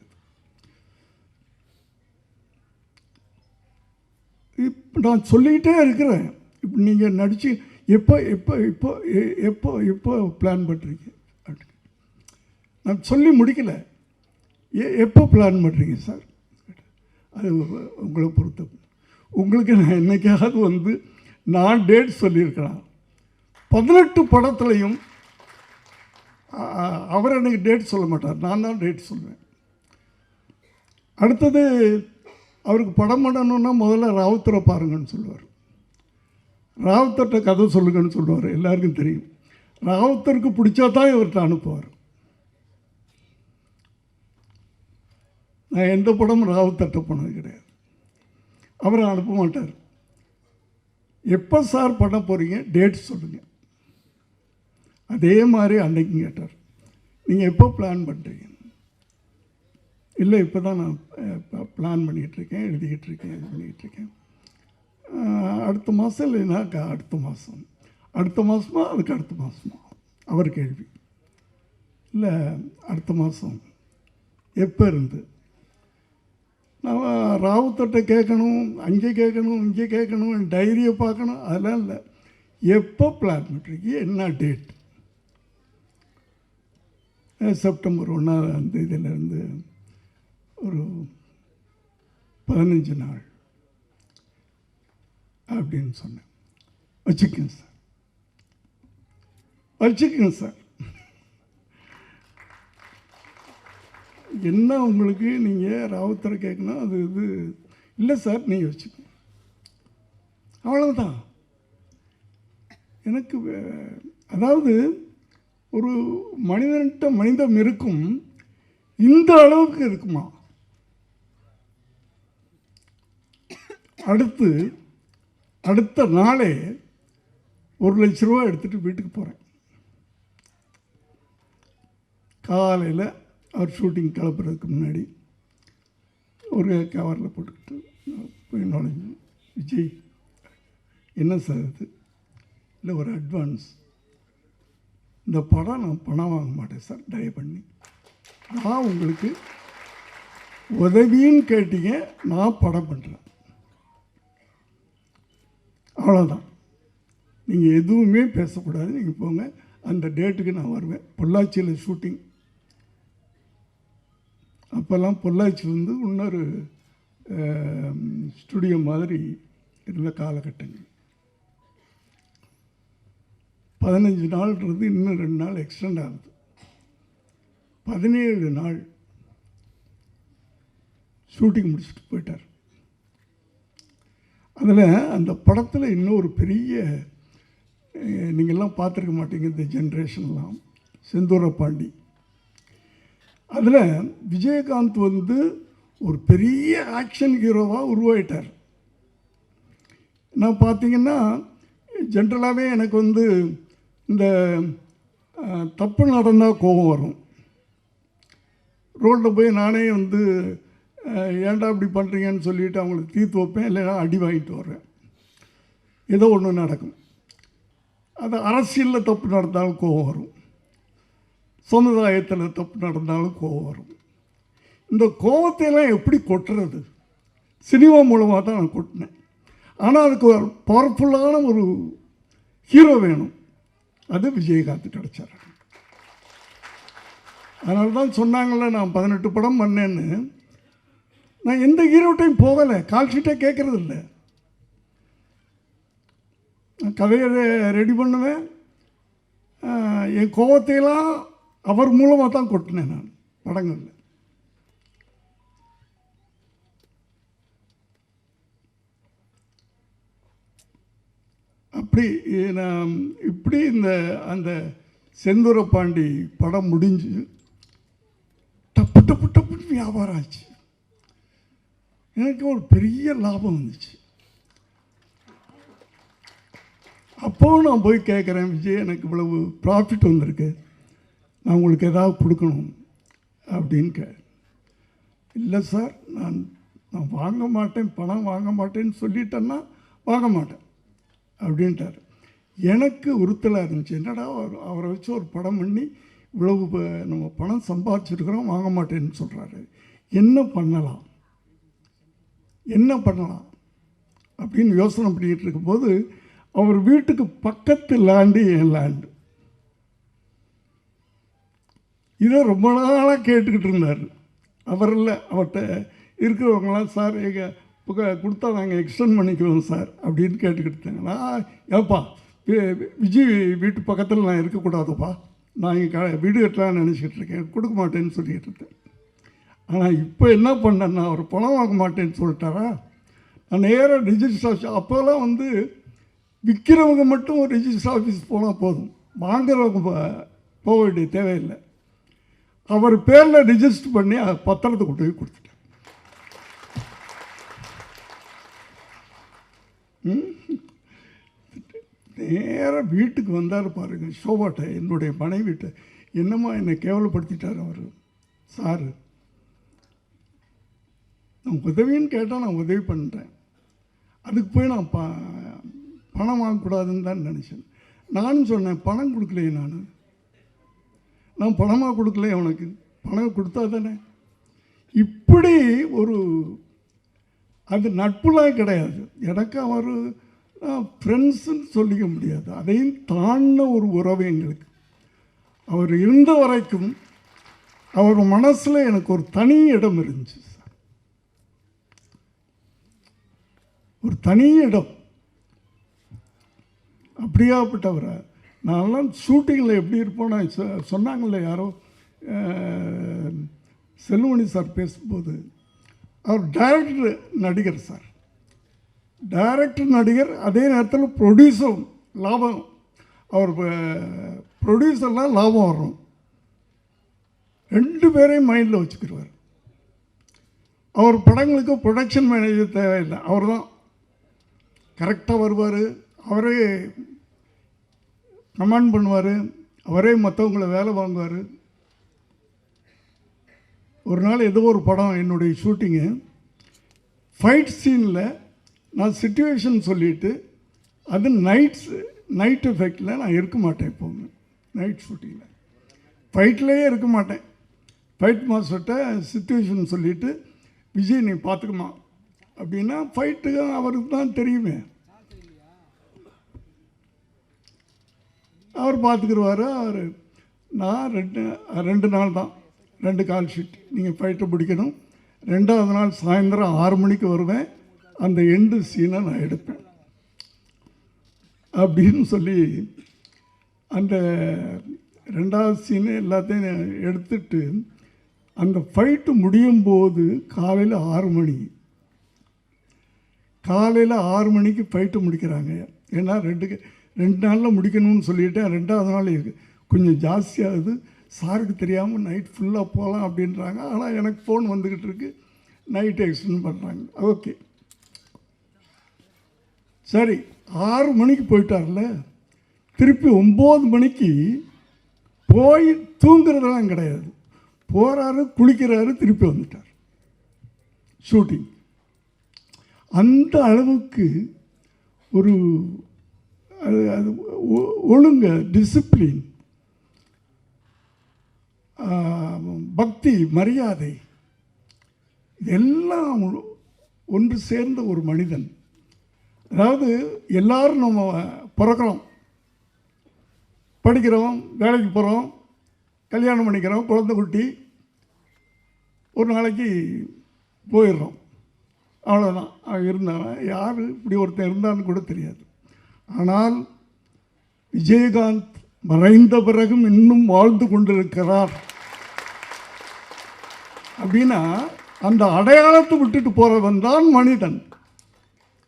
இப்போ நான் சொல்லிக்கிட்டே இருக்கிறேன். இப்போ நீங்கள் நடித்து எப்போ பிளான் பண்ணுறீங்க? நான் சொல்லி முடிக்கலை. எப்போ பிளான் பண்ணுறீங்க சார்? அது உங்களை பொறுத்த. உங்களுக்கு நான் என்னைக்காவது வந்து நான் டேட் சொல்லியிருக்கலாம். 18 படத்துலையும் அவர் எனக்கு டேட் சொல்ல மாட்டார், நான் தான் டேட் சொல்லுவேன். அடுத்தது அவருக்கு படம் பண்ணணுன்னா முதல்ல ராவுத்தரை பாருங்கன்னு சொல்லுவார். ராவுத்தர்கிட்ட கதை சொல்லுங்கன்னு சொல்லுவார். எல்லாருக்கும் தெரியும். ராவுத்தருக்கு பிடிச்சா தான் இவர்கிட்ட அனுப்புவார். நான் எந்த படமும் ராவுத்தர்கிட்ட போனது கிடையாது. அவரை அனுப்ப மாட்டார். எப்போ சார் பண்ண போகிறீங்க, டேட் சொல்லுங்கள். அதே மாதிரி அன்னைக்கும் கேட்டார், நீங்கள் எப்போ பிளான் பண்ணுறீங்க? இல்லை இப்போ தான் நான் பிளான் பண்ணிகிட்ருக்கேன், எழுதிக்கிட்டு இருக்கேன். அடுத்த மாதம் இல்லைன்னா அடுத்த மாதம், அடுத்த மாதமா அதுக்கு அடுத்த மாதமா? அவர் கேள்வி. இல்லை அடுத்த மாதம். எப்போ இருந்து? நான் ராவுத்தர்கிட்ட கேட்கணும், அங்கே கேட்கணும், இங்கே கேட்கணும், டைரியை பார்க்கணும், அதெல்லாம் இல்லை. எப்போ பிளான் பண்ணுறீங்க, என்ன டேட்? செப்டம்பர் 1ஆம் தேதியிலேருந்து ஒரு 15 நாள் அப்படின்னு சொன்னேன். வச்சுக்கோங்க சார். என்ன உங்களுக்கு நீங்கள் ராவுத்தரை கேட்கணும், அது இது இல்லை சார், நீங்கள் வச்சுக்கோங்க. அவ்வளவுதான். எனக்கு அதாவது ஒரு மனிதன்கிட்ட மனிதம் இருக்கும், இந்த அளவுக்கு இருக்குமா? அடுத்த நாளே 1 லட்ச ரூபா எடுத்துகிட்டு வீட்டுக்கு போகிறேன். காலையில் அவர் ஷூட்டிங் கிளப்புறதுக்கு முன்னாடி ஒரு கவரில் போட்டுக்கிட்டு போய் நுழைஞ்சு, விஜய் என்ன சார் இது? இல்லை ஒரு அட்வான்ஸ். இந்த படம் நான் பணம் வாங்க மாட்டேன் சார், தயவு பண்ணி. நான் உங்களுக்கு உதவின்னு கேட்டீங்க, நான் படம் பண்ணுறேன், அவ்வளோதான். நீங்கள் எதுவுமே பேசக்கூடாது, நீங்கள் போங்க. அந்த டேட்டுக்கு நான் வருவேன். பொள்ளாச்சியில் ஷூட்டிங். அப்போல்லாம் பொள்ளாச்சி வந்து இன்னொரு ஸ்டுடியோ மாதிரி இருந்த காலகட்டங்கள். 15 நாள்ன்றது இன்னும் 2 நாள் எக்ஸ்டெண்ட் ஆகுது. 17 நாள் ஷூட்டிங் முடிச்சுட்டு போயிட்டார். அதில் அந்த படத்தில் இன்னும் ஒரு பெரிய, நீங்கள்லாம் பார்த்துருக்க மாட்டீங்க இந்த ஜென்ரேஷன்லாம், செந்தூர பாண்டி. அதில் விஜயகாந்த் வந்து ஒரு பெரிய ஆக்ஷன் ஹீரோவாக உருவாயிட்டார். நான் பார்த்தீங்கன்னா ஜென்ரலாகவே எனக்கு வந்து இந்த தப்பு நடந்தால் கோபம் வரும். ரோட்டில் போய் நானே வந்து ஏன்டா இப்படி பண்ணுறீங்கன்னு சொல்லிவிட்டு அவங்களுக்கு தீர்த்து வைப்பேன், இல்லைன்னா அடி வாங்கிட்டு வர்றேன். ஏதோ ஒன்று நடக்கும். அது அரசியலில் தப்பு நடந்தாலும் கோபம் வரும், சமுதாயத்தில் தப்பு நடந்தாலும் கோபம் வரும். இந்த கோபத்தையெல்லாம் எப்படி கொட்டுறது? சினிமா மூலமாக தான் நான் கொட்டினேன். ஆனால் அதுக்கு ஒரு பவர்ஃபுல்லான ஒரு ஹீரோ வேணும். அது விஜயகாந்த் கிடச்சார். அதனால தான் சொன்னாங்கள்ல, நான் 18 படம் பண்ணேன்னு. நான் எந்த ஹீரோட்டையும் போகலை, கால் ஷீட்டே கேட்குறது இல்லை. நான் கதையை ரெடி பண்ணுவேன், என் கோபத்தையெல்லாம் அவர் மூலமாக தான் கொட்டினேன் நான் படங்களில். அப்படி நான் இப்படி அந்த செந்தூர பாண்டி படம் முடிஞ்சு டப்பு டப்பு டப்புன்னு வியாபாரம் ஆச்சு. எனக்கு ஒரு பெரிய லாபம் வந்துச்சு. அப்போவும் நான் போய் கேட்குறேன், விஜய் எனக்கு இவ்வளவு ப்ராஃபிட் வந்திருக்கு, நான் உங்களுக்கு ஏதாவது கொடுக்கணும் அப்படின்னு இல்லை சார், நான் வாங்க மாட்டேன், பணம் வாங்க மாட்டேன்னு சொல்லிட்டேன்னா வாங்க மாட்டேன் அப்படின்ட்டார். எனக்கு உறுத்தலாக இருந்துச்சு. என்னடா அவரை வச்சு ஒரு படம் பண்ணி இவ்வளவு நம்ம பணம் சம்பாதிச்சிருக்கிறோம், வாங்க மாட்டேன்னு சொல்கிறாரு, என்ன பண்ணலாம் அப்படின்னு யோசனை பண்ணிக்கிட்டு இருக்கும்போது அவர் வீட்டுக்கு பக்கத்து லேண்டு என் லேண்டு. இதை ரொம்ப நாளாக கேட்டுக்கிட்டு இருந்தார். அவர் இல்லை, அவர்கிட்ட இருக்கிறவங்களாம் சார் எங்கள் கொடுத்தா நாங்கள் எக்ஸ்டெண்ட் பண்ணிக்குவோம் சார் அப்படின்னு கேட்டுக்கிட்டு இருந்தாங்களா. ஏப்பா விஜய் வீட்டு பக்கத்தில் நான் இருக்கக்கூடாதுப்பா, நான் இங்கே வீடு கட்டலான்னு நினச்சிக்கிட்டு இருக்கேன், கொடுக்க மாட்டேன்னு சொல்லிக்கிட்டு இருக்கேன். ஆனால் இப்போ என்ன பண்ணேன்னா அவர் பணம் வாங்க மாட்டேன்னு சொல்லிட்டாரா, நான் நேராக ரிஜிஸ்டர் ஆஃபீஸ், அப்போல்லாம் வந்து விற்கிறவங்க மட்டும் ஒரு ரிஜிஸ்டர் ஆஃபீஸ் போனால் போதும், வாங்குறவங்க போக வேண்டிய தேவையில்லை. அவர் பேரில் ரிஜிஸ்டர் பண்ணி பத்திரத்தை கொண்டு போய் கொடுத்துட்டேன். நேராக வீட்டுக்கு வந்தார் பாருங்க, ஷோபாட்ட என்னுடைய மனைவிட்ட, என்னம்மா என்னை கேவலப்படுத்திட்டார் அவர். சார் நான் உதவின்னு கேட்டால் நான் உதவி பண்ணுறேன், அதுக்கு போய் நான் பணம் வாங்கக்கூடாதுன்னு தான் நினச்சேன். நானும் சொன்னேன், பணம் கொடுக்கலையே, நான் பணமாக கொடுக்கலையே, அவனுக்கு பணம் கொடுத்தா தானே. இப்படி ஒரு அது நட்புலாம் கிடையாது எனக்கு. அவர் ஃப்ரெண்ட்ஸுன்னு சொல்லிக்க முடியாது, அதையும் தாண்டின ஒரு உறவு எங்களுக்கு. அவர் இருந்த வரைக்கும் அவர் மனசில் எனக்கு ஒரு தனி இடம் இருந்துச்சு சார், ஒரு தனி இடம். அப்படியாப்பட்டவரை நான்லாம் ஷூட்டிங்கில் எப்படி இருப்போம்னா, சொன்னாங்கல்ல யாரோ செல்வமணி சார் பேசும்போது, அவர் டைரக்டர் நடிகர் சார், டைரக்டர் நடிகர், அதே நேரத்தில் ப்ரொடியூசரும் லாபம். அவர் ப்ரொடியூசர்லாம் லாபம் வரும், ரெண்டு பேரையும் மைண்டில் வச்சுக்கிடுவார். அவர் படங்களுக்கு ப்ரொடக்ஷன் மேனேஜர் தேவையில்லை, அவர் தான் கரெக்டாக வருவார், அவரே கமாண்ட் பண்ணுவார், அவரே மற்றவங்களை வேலை வாங்குவார். ஒரு நாள் ஏதோ ஒரு படம் என்னுடைய ஷூட்டிங்கு, ஃபைட் சீனில் நான் சிச்சுவேஷன் சொல்லிவிட்டு, அது நைட் எஃபெக்டில் நான் இருக்க மாட்டேன் எப்போவுமே. நைட் ஷூட்டிங்கில் ஃபைட்லேயே இருக்க மாட்டேன். ஃபைட் மாஸ்டர்கிட்ட சிச்சுவேஷன் சொல்லிவிட்டு, விஜய் நீ பார்த்துக்குமா அப்படின்னா, ஃபைட்டுக்கு அவருக்கு தான் தெரியுமே, அவர் பார்த்துக்குருவார். நான் ரெண்டு நாள் தான், 2 கால் ஷீட், நீங்கள் ஃபைட்டை பிடிக்கணும். 2வது நாள் சாயந்தரம் 6 மணிக்கு வருவேன், அந்த எண்டு சீனை நான் எடுப்பேன் அப்படின்னு சொல்லி அந்த 2வது சீனை எல்லாத்தையும் எடுத்துட்டு, அந்த ஃபைட்டு முடியும் போது காலையில் 6 மணிக்கு ஃபைட்டு முடிக்கிறாங்க. ஏன்னா 2 நாளில் முடிக்கணும்னு சொல்லிவிட்டேன். 2வது நாள் கொஞ்சம் ஜாஸ்தியாகுது, சாருக்கு தெரியாமல் நைட் ஃபுல்லாக போகலாம் அப்படின்றாங்க. ஆனால் எனக்கு ஃபோன் வந்துக்கிட்டு இருக்கு, நைட்டு எக்ஸ்டெண்ட் பண்ணுறாங்க. ஓகே சரி, 6 மணிக்கு போயிட்டார்ல, திருப்பி 9 மணிக்கு போய் தூங்குறதெல்லாம் கிடையாது, போகிறாரு, குளிக்கிறாரு, திருப்பி வந்துட்டார் ஷூட்டிங். அந்த அளவுக்கு ஒரு அது ஒழுங்கு, டிசிப்ளின், பக்தி, மரியாதை, இதெல்லாம் ஒன்று சேர்ந்த ஒரு மனிதன். அதாவது எல்லாரும் நம்ம பிறக்கிறோம், படிக்கிறோம், வேலைக்கு போகிறோம், கல்யாணம் பண்ணிக்கிறோம், குழந்தை குட்டி, ஒரு நாளைக்கு போயிடுறோம், அவ்வளோதான். இருந்தாலும் யார் இப்படி ஒருத்தன் இருந்தான்னு கூட தெரியாது. ஆனால் விஜயகாந்த் மறைந்த பிறகும் இன்னும் வாழ்ந்து கொண்டிருக்கிறார் அப்படின்னா அந்த அடையாளத்தை விட்டுட்டு போகிறவன் தான் மனிதன்.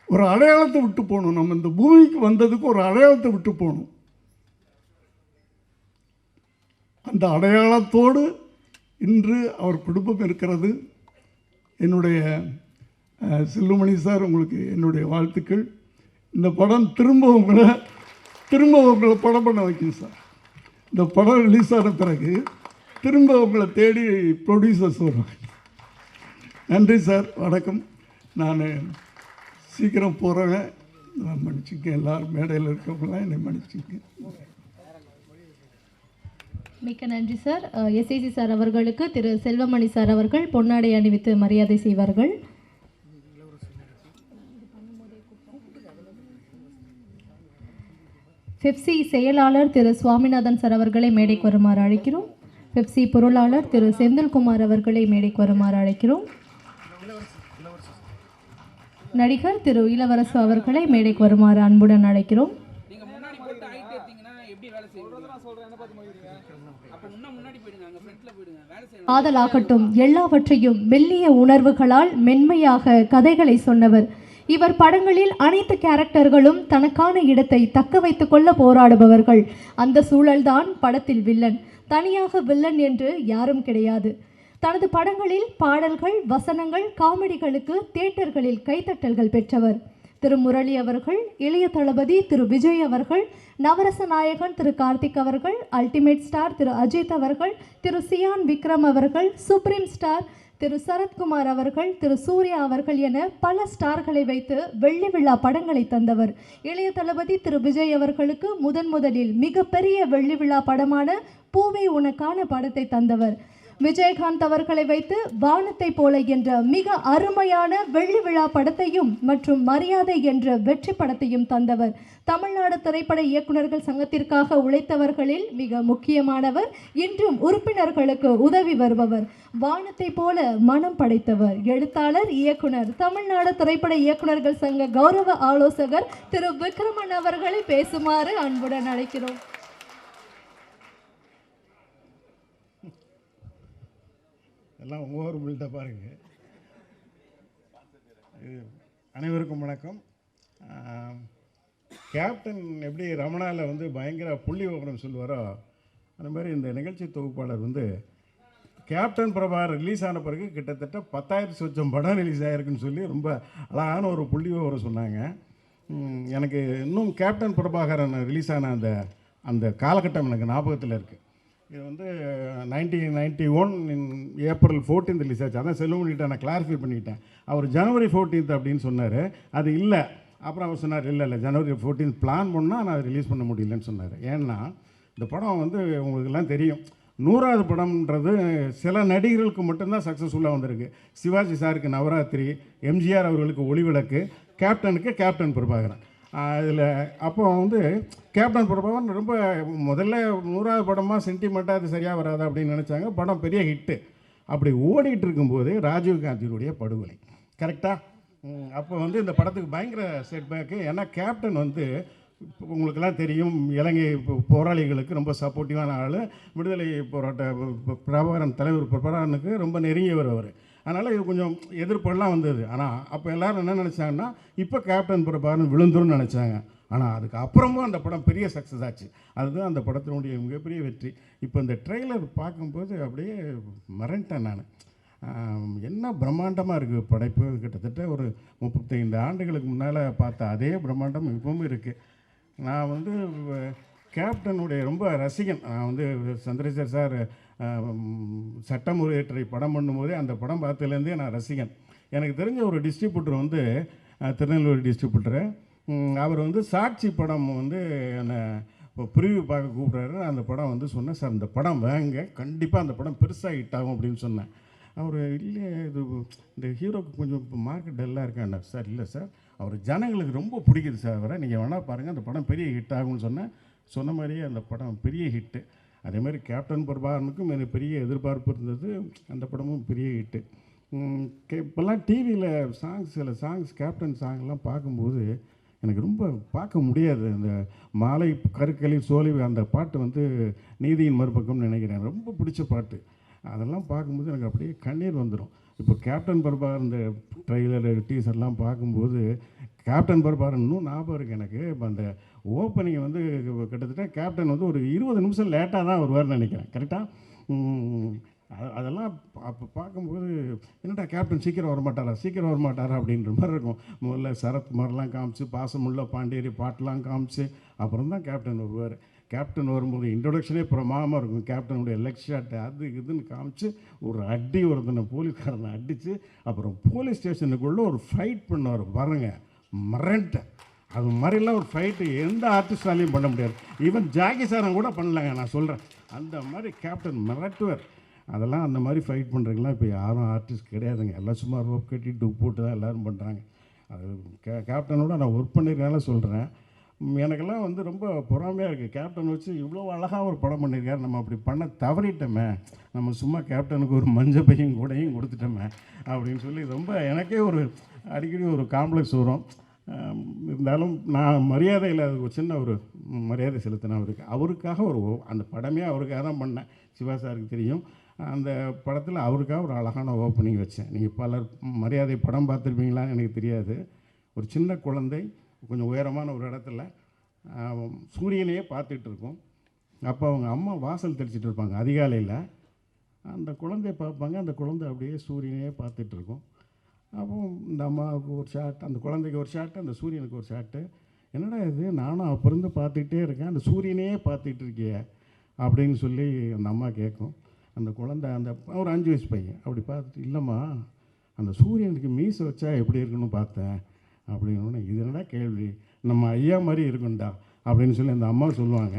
ஒரு அடையாளத்தை விட்டு போகணும். நம்ம இந்த பூமிக்கு வந்ததுக்கு ஒரு அடையாளத்தை விட்டு போகணும். அந்த அடையாளத்தோடு இன்று அவர் குடும்பம் இருக்கிறது. என்னுடைய செல்லுமணி சார், உங்களுக்கு என்னுடைய வாழ்த்துக்கள். இந்த படம் திரும்ப உங்களை படம் பண்ண வைக்கும் சார். இந்த படம் ரிலீஸ் ஆன பிறகு திரும்ப உங்களை தேடி ப்ரொடியூசர்ஸ் வருவாங்க. நன்றி சார், வணக்கம். நான் சீக்கிரம் போகிறேன், மன்னிச்சுக்க. எல்லோரும் மேடையில் இருக்கவங்களாம் என்னை மன்னிச்சுக்க. மிக்க நன்றி சார். எஸ்ஐசி சார் அவர்களுக்கு திரு செல்வமணி சார் அவர்கள் பொன்னாடை அணிவித்து மரியாதை செய்வார்கள். பெப்சி செயலாளர் திரு சுவாமிநாதன் சார் அவர்களை மேடைக்கு வருமாறு அழைக்கிறோம். பெப்சி பொருளாளர் திரு செந்தில்குமார் அவர்களை மேடைக்கு வருமாறு அழைக்கிறோம். நடிகர் திரு இளவரசு அவர்களை மேடைக்கு வருமாறு அன்புடன் அழைக்கிறோம். ஆதலாகட்டும் எல்லாவற்றையும் மெல்லிய உணர்வுகளால் மென்மையாக கதைகளை சொன்னவர் இவர். படங்களில் அனைத்து கேரக்டர்களும் தனக்கான இடத்தை தக்க வைத்துக் கொள்ள போராடுபவர்கள். அந்த சூழல்தான் படத்தில் வில்லன். தனியாக வில்லன் என்று யாரும் கிடையாது. தனது படங்களில் பாடல்கள், வசனங்கள், காமெடிகளுக்கு தியேட்டர்களில் கைத்தட்டல்கள் பெற்றவர் திரு முரளி அவர்கள், இளைய தளபதி திரு விஜய் அவர்கள், நவரச நாயகன் திரு கார்த்திக் அவர்கள், அல்டிமேட் ஸ்டார் திரு அஜித் அவர்கள், திரு சியான் விக்ரம் அவர்கள், சுப்ரீம் ஸ்டார் திரு சரத்குமார் அவர்கள், திரு சூர்யா அவர்கள் என பல ஸ்டார்களை வைத்து வெள்ளி விழா படங்களை தந்தவர். இளைய தளபதி திரு விஜய் அவர்களுக்கு முதலில் மிகப்பெரிய வெள்ளி விழா படமான பூவே உனக்கான படத்தை தந்தவர். விஜயகாந்த் அவர்களை வைத்து வானத்தை போல என்ற மிக அருமையான வெள்ளி விழா படத்தையும் மற்றும் மரியாதை என்ற வெற்றி படத்தையும் தந்தவர். தமிழ்நாடு திரைப்பட இயக்குநர்கள் சங்கத்திற்காக உழைத்தவர்களில் மிக முக்கியமானவர். இன்றும் உறுப்பினர்களுக்கு உதவி வருபவர். வானத்தை போல மனம் படைத்தவர். எழுத்தாளர், இயக்குனர், தமிழ்நாடு திரைப்பட இயக்குநர்கள் சங்க கௌரவ ஆலோசகர் திரு விக்ரமன் அவர்களை பேசுமாறு அன்புடன் அழைக்கிறோம். எல்லாம் ஒவ்வொரு பில்டாக பாருங்கள். அனைவருக்கும் வணக்கம். கேப்டன் எப்படி ரமணாவில் வந்து பயங்கர புள்ளி விவரம் சொல்லுவாரோ அந்த மாதிரி இந்த நிகழ்ச்சி தொகுப்பாளர் வந்து கேப்டன் பிரபாகர் ரிலீஸ் ஆன பிறகு கிட்டத்தட்ட 10,000 சொச்சம் படம் ரிலீஸ் ஆகிருக்குன்னு சொல்லி ரொம்ப அழகான ஒரு புள்ளி விவரம் சொன்னாங்க. எனக்கு இன்னும் கேப்டன் பிரபாகரன் ரிலீஸ் ஆன அந்த காலகட்டம் எனக்கு ஞாபகத்தில் இருக்குது. இது வந்து 1991 ஏப்ரல் 14 ரிலீஸ் ஆச்சு. அதான் செல்வமணிகிட்ட நான் கிளாரிஃபை பண்ணிக்கிட்டேன். அவர் ஜனவரி 14 அப்படின்னு சொன்னார். அது இல்லை. அப்புறம் அவர் சொன்னார் இல்லை ஜனவரி 14 பிளான் பண்ணால் நான் ரிலீஸ் பண்ண முடியலன்னு சொன்னார். ஏன்னா இந்த படம் வந்து உங்களுக்கெல்லாம் தெரியும், 100வது படம்ன்றது சில நடிகர்களுக்கு மட்டும்தான் சக்ஸஸ்ஃபுல்லாக வந்திருக்கு. சிவாஜி சாருக்கு நவராத்திரி, எம்ஜிஆர் அவர்களுக்கு ஒளிவிளக்கு, கேப்டனுக்கு கேப்டன் பிரபாகரன். இதில் அப்போ வந்து கேப்டன் பிரபாகரன் ரொம்ப முதல்ல 100வது படமாக சென்டிமெண்ட்டாக அது சரியாக வராது அப்படின்னு நினச்சாங்க. படம் பெரிய ஹிட்டு. அப்படி ஓடிட்டு இருக்கும்போது ராஜீவ்காந்தியினுடைய படுகொலை கரெக்டாக. அப்போ வந்து இந்த படத்துக்கு பயங்கர செட்பேக்கு. ஏன்னா கேப்டன் வந்து உங்களுக்கெல்லாம் தெரியும், இலங்கை போராளிகளுக்கு ரொம்ப சப்போர்ட்டிவான ஆள். விடுதலை போராட்ட பிரபாகரன் தலைவர் பிரபாகரனுக்கு ரொம்ப நெருங்கியவர் அவர். அதனால் இது கொஞ்சம் எதிர்ப்பெல்லாம் வந்தது. ஆனால் அப்போ எல்லோரும் என்ன நினச்சாங்கன்னா இப்போ கேப்டன் பிரபாகரன் விழுந்துருன்னு நினச்சாங்க. ஆனால் அதுக்கு அப்புறமும் அந்த படம் பெரிய சக்ஸஸ் ஆச்சு. அதுதான் அந்த படத்தினுடைய மிகப்பெரிய வெற்றி. இப்போ இந்த ட்ரெய்லர் பார்க்கும்போது அப்படியே மறந்துட்டேன் நான். என்ன பிரம்மாண்டமாக இருக்குது படைப்பு. கிட்டத்தட்ட ஒரு 35 ஆண்டுகளுக்கு முன்னால் பார்த்த அதே பிரம்மாண்டம் இப்பவும் இருக்குது. நான் வந்து கேப்டனுடைய ரொம்ப ரசிகன். நான் வந்து சந்திரசேகர் சார் சட்டமுறையற்றை படம் பண்ணும்போதே அந்த படம் பார்த்ததுலேருந்தே நான் ரசிகன். எனக்கு தெரிஞ்ச ஒரு டிஸ்ட்ரிபியூட்டர் வந்து திருநெல்வேலி டிஸ்ட்ரிபியூட்டரு, அவர் வந்து சாட்சி படம் வந்து என்னை ப்ரிவியூ பார்க்க கூப்பிட்றாரு. அந்த படம் வந்து சொன்னேன், சார் இந்த படம் வாங்க, கண்டிப்பாக அந்த படம் பெருசாக ஹிட் ஆகும் அப்படின்னு சொன்னேன். அவர் இல்லை இது இந்த ஹீரோக்கு கொஞ்சம் இப்போ மார்க்கெட் டல்லாக இருக்காங்க சார். இல்லை சார், அவர் ஜனங்களுக்கு ரொம்ப பிடிக்குது சார் அவரை, நீங்கள் வேணால் பாருங்கள் அந்த படம் பெரிய ஹிட் ஆகும்னு சொன்னேன். சொன்ன மாதிரியே அந்த படம் பெரிய ஹிட்டு. அதே மாதிரி கேப்டன் பிரபாகரனுக்கும் எனக்கு பெரிய எதிர்பார்ப்பு இருந்தது. அந்த படமும் பெரிய ஹிட்டு. இப்போல்லாம் டிவியில் சில சாங்ஸ் கேப்டன் சாங்லாம் பார்க்கும்போது எனக்கு ரொம்ப பார்க்க முடியாது. அந்த மாலை கருக்களில் சோலை அந்த பாட்டு வந்து நீதியின் மறுபக்கம்னு நினைக்கிறேன், ரொம்ப பிடிச்ச பாட்டு. அதெல்லாம் பார்க்கும்போது எனக்கு அப்படியே கண்ணீர் வந்துடும். இப்போ கேப்டன் பிரபாகர் இந்த ட்ரெய்லரு டீசர்லாம் பார்க்கும்போது கேப்டன் பிரபாகர் இன்னும் ஞாபகம் இருக்குது எனக்கு. இப்போ அந்த ஓப்பனிங் வந்து கிட்டத்தட்ட கேப்டன் வந்து ஒரு 20 நிமிஷம் லேட்டாக தான் வருவார்னு நினைக்கிறேன், கரெக்டாக. அதெல்லாம் அப்போ பார்க்கும்போது என்னடா கேப்டன் சீக்கிரம் வரமாட்டாரா அப்படின்ற மாதிரி இருக்கும். முதல்ல சரத்குமார்லாம் காமிச்சு, பாசமுள்ள பாண்டியரி பாட்டெலாம் காமிச்சு, அப்புறம் தான் கேப்டன் வருவார். கேப்டன் வரும்போது இன்ட்ரொடக்ஷனே பிரமாதமாக இருக்கும். கேப்டனுடைய லெக் ஷாட்டு அது இதுன்னு காமிச்சு ஒரு அடி, ஒருத்தனை போலீஸ்காரனை அடித்து அப்புறம் போலீஸ் ஸ்டேஷனுக்குள்ளே ஒரு ஃபைட் பண்ணுவார் பாருங்க, மரண்ட்டேன். அது மாதிரிலாம் ஒரு ஃபைட்டு எந்த ஆர்டிஸ்டாலையும் பண்ண முடியாது. ஈவன் ஜாக்கி சாரம் கூட பண்ணலாங்க, நான் சொல்கிறேன். அந்த மாதிரி கேப்டன் மிரட்டுவார். அதெல்லாம் அந்த மாதிரி ஃபைட் பண்ணுறதுக்கெலாம் இப்போ யாரும் ஆர்டிஸ்ட் கிடையாதுங்க. எல்லாம் சும்மா ரோப் கட்டி டூப் போட்டு தான் எல்லோரும் பண்ணுறாங்க. அது கேப்டனோட நான் ஒர்க் பண்ணியிருக்கனால சொல்கிறேன். எனக்கெல்லாம் வந்து ரொம்ப பொறாமையாக இருக்குது. கேப்டன் வச்சு இவ்வளோ அழகாக ஒரு படம் பண்ணியிருக்காரு, நம்ம அப்படி பண்ண தவறிட்டோமே, நம்ம சும்மா கேப்டனுக்கு ஒரு மஞ்சள் பையும் கூடையும் கொடுத்துட்டோமே அப்படின்னு சொல்லி ரொம்ப எனக்கே ஒரு அடிக்கடி ஒரு காம்ப்ளெக்ஸ் வரும். இருந்தாலும் நான் மரியாதையில் ஒரு சின்ன ஒரு மரியாதை செலுத்தினேன் அவருக்காக அந்த படமே அவருக்காக தான் பண்ணேன். சிவா சாருக்கு தெரியும். அந்த படத்தில் அவருக்காக ஒரு அழகான ஓப்பனிங் வச்சேன். நீங்கள் பலர் மரியாதை படம் பார்த்துருப்பீங்களான்னு எனக்கு தெரியாது. ஒரு சின்ன குழந்தை கொஞ்சம் உயரமான ஒரு இடத்துல சூரியனையே பார்த்துட்டு இருக்கும். அப்போ அவங்க அம்மா வாசல் தெளிச்சிட்டு இருப்பாங்க அதிகாலையில். அந்த குழந்தைய பார்ப்பாங்க, அந்த குழந்தை அப்படியே சூரியனையே பார்த்துட்டு இருக்கும். அப்போ இந்த அம்மாவுக்கு ஒரு ஷாட், அந்த குழந்தைக்கு ஒரு ஷாட்டு, அந்த சூரியனுக்கு ஒரு ஷாட்டு. என்னடா இது, நானும் அப்போ இருந்து பார்த்துக்கிட்டே இருக்கேன், அந்த சூரியனையே பார்த்துட்டு இருக்கியே அப்படின்னு சொல்லி அந்த அம்மா கேட்கும். அந்த குழந்தை அந்த ஒரு 5 வயசு பையன் அப்படி பார்த்துட்டு, இல்லைம்மா அந்த சூரியனுக்கு மீசை வச்சா எப்படி இருக்குன்னு பார்த்தேன் அப்படின்னு. இது என்னடா கேள்வி, நம்ம ஐயா மாதிரி இருக்குண்டா அப்படின்னு சொல்லி அந்த அம்மா சொல்லுவாங்க.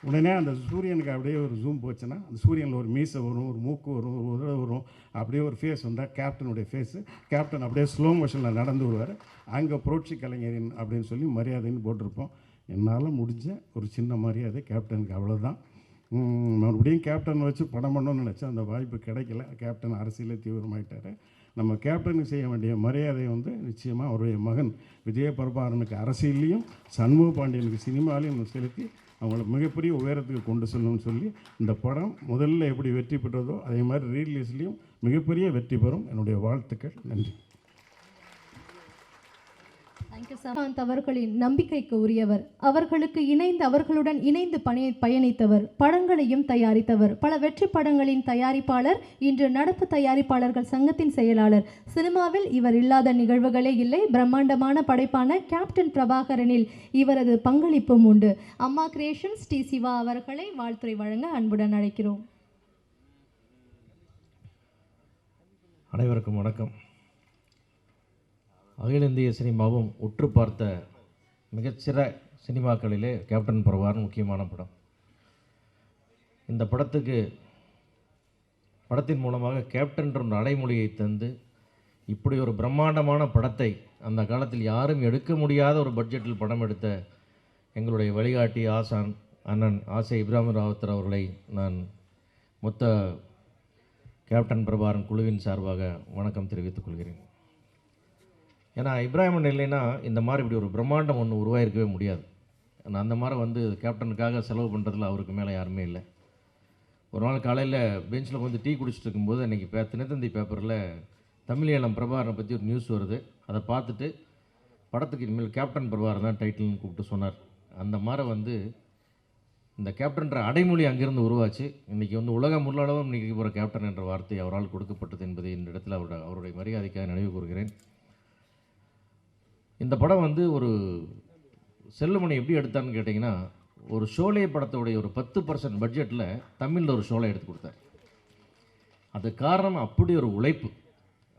உடனே அந்த சூரியனுக்கு அப்படியே ஒரு ஜூம் போச்சுன்னா அந்த சூரியனில் ஒரு மீசை வரும், ஒரு மூக்கு வரும், ஒரு உதடு வரும், அப்படியே ஒரு ஃபேஸ் வந்தால் கேப்டனுடைய ஃபேஸு. கேப்டன் அப்படியே ஸ்லோ மோஷனில் நடந்து வருவார். அங்கே புரட்சி கலைஞரின் அப்படின்னு சொல்லி மரியாதைன்னு போட்டிருப்போம். என்னால் முடிஞ்ச ஒரு சின்ன மரியாதை கேப்டனுக்கு, அவ்வளோதான். மறுபடியும் கேப்டன் வச்சு படம் பண்ணணும்னு நினச்சேன், அந்த வாய்ப்பு கிடைக்கல. கேப்டன் அரசியலே தீவிரமாயிட்டார். நம்ம கேப்டனுக்கு செய்ய வேண்டிய மரியாதை வந்து நிச்சயமாக அவருடைய மகன் விஜய பிரபாகரனுக்கு அரசியல்லையும் சண்முக பாண்டியனுக்கு சினிமாலையும் செலுத்தி அவங்கள மிகப்பெரிய உயரத்துக்கு கொண்டு செல்லணும்னு சொல்லி இந்த படம் முதல்ல எப்படி வெற்றி பெற்றதோ அதே மாதிரி ரீரிலீஸ்லேயும் மிகப்பெரிய வெற்றி பெறும். என்னுடைய வாழ்த்துக்கள். நன்றி. Thank you sir. அவர்களின் நம்பிக்கைக்கு உரியவர், அவர்களுக்கு அவர்களுடன் இணைந்து பயணித்தவர், படங்களையும் தயாரித்தவர், பல வெற்றி படங்களின் தயாரிப்பாளர், இன்று நடப்பு தயாரிப்பாளர்கள் சங்கத்தின் செயலாளர். சினிமாவில் இவர் இல்லாத நிகழ்வுகளே இல்லை. பிரம்மாண்டமான படைப்பான கேப்டன் பிரபாகரனில் இவரது பங்களிப்பும் உண்டு. அம்மா கிரியேஷன்ஸ் டி. சிவா அவர்களை வாழ்த்துரை வழங்க அன்புடன் அழைக்கிறோம். அனைவருக்கும் வணக்கம். அகில இந்திய சினிமாவும் உற்று பார்த்த மிகச்சிற சினிமாக்களிலே கேப்டன் பிரபாகரன் முக்கியமான படம். இந்த படத்தின் மூலமாக கேப்டன்ற ஒரு அடைமொழியை தந்து இப்படி ஒரு பிரம்மாண்டமான படத்தை அந்த காலத்தில் யாரும் எடுக்க முடியாத ஒரு பட்ஜெட்டில் படம் எடுத்த எங்களுடைய வழிகாட்டி ஆசான் அண்ணன் ஆசை இப்ராஹிம் ராவுத்தர் அவர்களை நான் மொத்த கேப்டன் பிரபாகரன் குழுவின் சார்பாக வணக்கம் தெரிவித்துக் கொள்கிறேன். ஏன்னா இப்ராஹிம் இல்லைன்னா இந்த மாதிரி இப்படி ஒரு பிரம்மாண்டம் ஒன்று உருவாயிருக்கவே முடியாது. ஏன்னா அந்த மாதிரி வந்து கேப்டனுக்காக செலவு பண்ணுறதுல அவருக்கு மேலே யாருமே இல்லை. ஒரு நாள் காலையில் பெஞ்சில் வந்து டீ குடிச்சிட்டு இருக்கும்போது அன்றைக்கி தினத்தந்தி பேப்பரில் தமிழீழம் பிரபாகரனை பற்றி ஒரு நியூஸ் வருது. அதை பார்த்துட்டு படத்துக்கு இனிமேல் கேப்டன் பிரபாகரன் தான் டைட்டில்னு கூப்பிட்டு சொன்னார். அந்த மாதிரி வந்து இந்த கேப்டன்ற அடைமொழி அங்கிருந்து உருவாச்சு. இன்றைக்கி வந்து உலகம் உள்ளளவும் இன்றைக்கி போகிற கேப்டன் என்ற வார்த்தை அவரால் கொடுக்கப்பட்டது என்பதை இந்த இடத்துல அவருடைய மரியாதைக்காக நினைவு கூறுகிறேன். இந்த படம் வந்து ஒரு செல்லுமணி எப்படி எடுத்தான்னு கேட்டிங்கன்னா, ஒரு ஷோலே படத்தோடைய ஒரு 10% பட்ஜெட்டில் தமிழில் ஒரு ஷோலை எடுத்து கொடுத்தார். அது காரணம் அப்படி ஒரு உழைப்பு,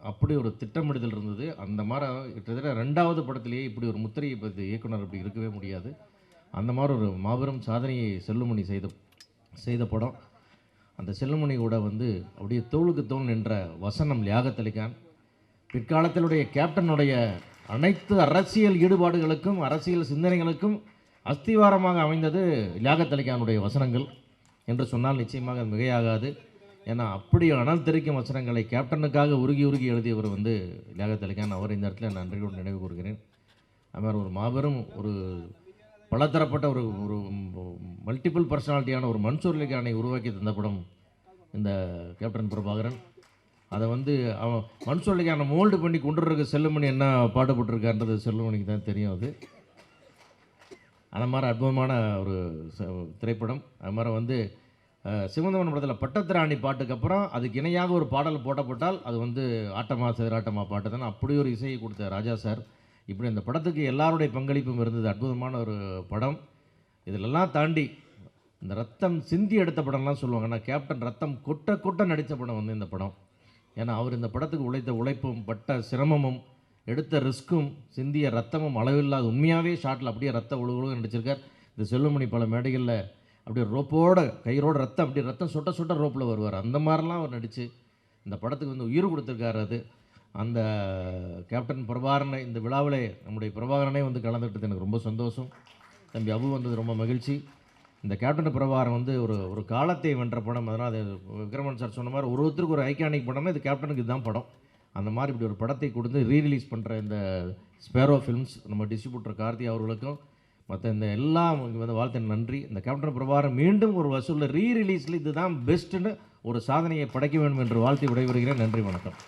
அப்படி ஒரு திட்டமிடுதல் இருந்தது. அந்த மாதிரி கிட்டத்தட்ட 2வது படத்திலேயே இப்படி ஒரு முத்திரையை பற்றி இயக்குனர் அப்படி இருக்கவே முடியாது. அந்த மாதிரி ஒரு மாபெரும் சாதனையை செல்லுமணி செய்த படம். அந்த செல்லுமணி கூட வந்து அப்படியே தோளுக்கு தோல் நின்ற வசனம் லியாகத் அலிகான். பிற்காலத்தினுடைய கேப்டனுடைய அனைத்து அரசியல் ஈடுபாடுகளுக்கும் அரசியல் சிந்தனைகளுக்கும் அஸ்திவாரமாக அமைந்தது லியாகத் அலிகானுடைய வசனங்கள் என்று சொன்னால் நிச்சயமாக மிகையாகாது. ஏன்னா அப்படி அனல் தெரிக்கும் வசனங்களை கேப்டனுக்காக உருகி எழுதியவர் வந்து லியாகத் அலிகான். அவர் இந்த இடத்துல நன்றியோடு நினைவு கூறுகிறேன். அது மாதிரி ஒரு மாபெரும் ஒரு பலதரப்பட்ட ஒரு ஒரு மல்டிபிள் பர்சனாலிட்டியான ஒரு மன்சூர் அலிகானை உருவாக்கி தந்த படம் இந்த கேப்டன் பிரபாகரன். அதை வந்து அவன் மன்சூர் அலிகானை மோல்டு பண்ணி கொண்டு இருக்க செல்லுமணி என்ன பாடுபட்டிருக்கான்றது செல்லுமணிக்கு தான் தெரியும். அது மாதிரி அற்புதமான ஒரு திரைப்படம். அது மாதிரி வந்து சிவந்தவன் படத்தில் பட்டத்திராணி பாட்டுக்கு அப்புறம் அதுக்கு இணையாக ஒரு பாடல் போட்டப்பட்டால் அது வந்து ஆட்டமா சேராட்டமா பாட்டு தானே. அப்படி ஒரு இசையை கொடுத்த ராஜா சார். இப்படி இந்த படத்துக்கு எல்லாருடைய பங்களிப்பும் இருந்தது. அற்புதமான ஒரு படம். இதிலெல்லாம் தாண்டி இந்த ரத்தம் சிந்தி எடுத்த படம்லாம் சொல்லுவாங்க. ஆனால் கேப்டன் ரத்தம் கொட்ட கொட்ட நடித்த படம் வந்து இந்த படம். ஏன்னா அவர் இந்த படத்துக்கு உழைத்த உழைப்பும் பட்ட சிரமமும் எடுத்த ரிஸ்க்கும் சிந்திய ரத்தமும் அளவில்லாத உண்மையாகவே ஷாட்டில் அப்படியே ரத்த ஒழுகு நடிச்சிருக்கார். இந்த செல்லுமணி பல மேடைகளில் அப்படியே ரோப்போட கயிறோட ரத்தம் அப்படியே ரத்தம் சொட்ட சொட்ட ரோப்பில் வருவார். அந்த மாதிரிலாம் அவர் நடித்து இந்த படத்துக்கு வந்து உயிர் கொடுத்துருக்காரு. அது அந்த கேப்டன் பிரபாகரனை இந்த விழாவிலே நம்முடைய பிரபாகரனே வந்து கலந்துக்கிட்டது எனக்கு ரொம்ப சந்தோஷம். தம்பி அபு வந்தது ரொம்ப மகிழ்ச்சி. இந்த கேப்டன் பிரபாகரன் வந்து ஒரு காலத்தை வென்ற படம். அதனால் அது விக்ரமன் சார் சொன்ன மாதிரி ஒருத்தருக்கு ஒரு ஐகானிக் படம்னா இது கேப்டனுக்கு இதுதான் படம். அந்த மாதிரி இப்படி ஒரு படத்தை கொடுத்து ரீரிலீஸ் பண்ணுற இந்த ஸ்பேரோ ஃபிலிம்ஸ் நம்ம டிஸ்ட்ரிபியூட்டர் கார்த்தி அவர்களுக்கும் மற்ற இந்த எல்லாம் வந்து வாழ்த்து நன்றி. இந்த கேப்டன் பிரபாகரன் மீண்டும் ஒரு வசூலில் ரீரிலீஸில் இதுதான் பெஸ்ட்டுன்னு ஒரு சாதனையை படைக்க வேண்டும் என்று வாழ்த்தி விடைபெறுகிறேன். நன்றி, வணக்கம்.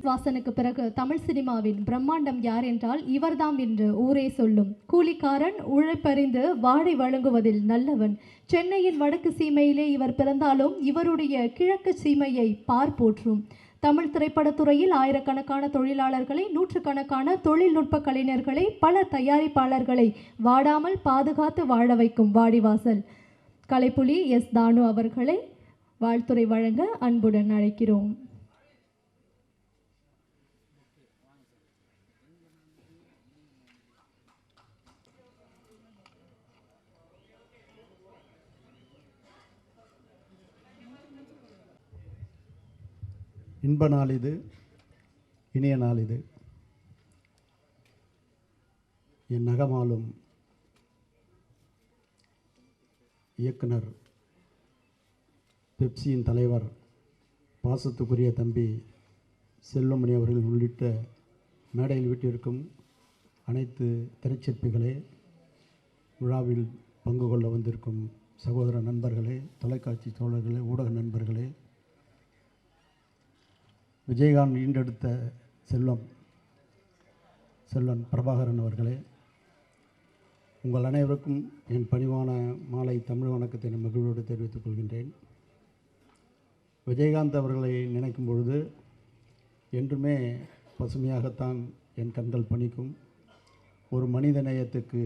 வாசனுக்கு பிறகு தமிழ் சினிமாவின் பிரம்மாண்டம் யார் என்றால் இவர்தாம் என்று ஊரே சொல்லும். கூலிக்காரன், உழைப்பறிந்து வாடை வழங்குவதில் நல்லவன். சென்னையின் வடக்கு சீமையிலே இவர் பிறந்தாலும் இவருடைய கிழக்கு சீமையை பார் போற்றும். தமிழ் திரைப்படத்துறையில் ஆயிரக்கணக்கான தொழிலாளர்களை, நூற்றுக்கணக்கான தொழில்நுட்ப கலைஞர்களை, பல தயாரிப்பாளர்களை வாடாமல் பாதுகாத்து வாழ வைக்கும் வாடிவாசல். கலைப்புலி எஸ் தானு அவர்களை வாழ்த்துரை வழங்க அன்புடன் அழைக்கிறோம். இன்ப நாள் இது, இனிய நாள் இது. என் நகமாலும் இயக்குனர், பெப்சியின் தலைவர், பாசத்துக்குரிய தம்பி செல்வமணி அவர்கள் உள்ளிட்ட மேடையில் வீட்டிற்கும் அனைத்து திரைச்சிற்பிகளே, விழாவில் பங்கு கொள்ள வந்திருக்கும் சகோதர நண்பர்களே, தொலைக்காட்சி தோழர்களே, ஊடக நண்பர்களே, விஜயகாந்த் ஈண்டெடுத்த செல்வன் பிரபாகரன் அவர்களே, உங்கள் அனைவருக்கும் என் பணிவான மாலை தமிழ் வணக்கத்தை நான் மகிழ்வோடு தெரிவித்துக் கொள்கின்றேன். விஜயகாந்த் அவர்களை நினைக்கும் பொழுது என்றுமே பசுமையாகத்தான் என் கண்கள் பணிக்கும். ஒரு மனித நேயத்துக்கு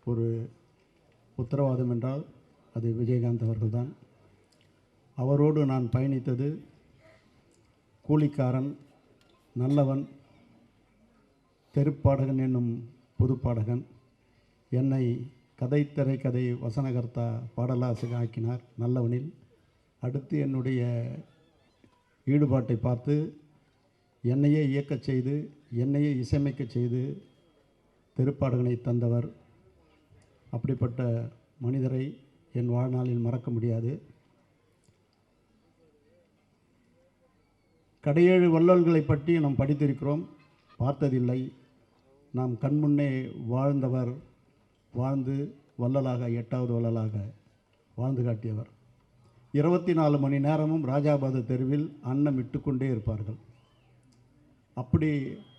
ஒரு உத்தரவாதம் என்றால் அது விஜயகாந்த் அவர்கள்தான். அவரோடு நான் பயணித்தது கூலிக்காரன், நல்லவன், தெருப்பாடகன் என்னும் புதுப்பாடகன். என்னை கதை, திரைக்கதை, வசனகர்த்தா, பாடலாசிரியர் ஆக்கினார் நல்லவனில். அடுத்து என்னுடைய ஈடுபாட்டை பார்த்து என்னையே இயக்கச் செய்து, என்னையே இசையமைக்கச் செய்து தெருப்பாடகனை தந்தவர். அப்படிப்பட்ட மனிதரை என் வாழ்நாளில் மறக்க முடியாது. கடையேழு வள்ளல்களை பற்றி நாம் படித்திருக்கிறோம், பார்த்ததில்லை. நாம் கண்முன்னே வாழ்ந்தவர், வாழ்ந்து வள்ளலாக, 8வது வள்ளலாக வாழ்ந்து காட்டியவர். 24 மணி நேரமும் ராஜாபாத தெருவில் அன்னமிட்டு கொண்டே இருப்பார்கள். அப்படி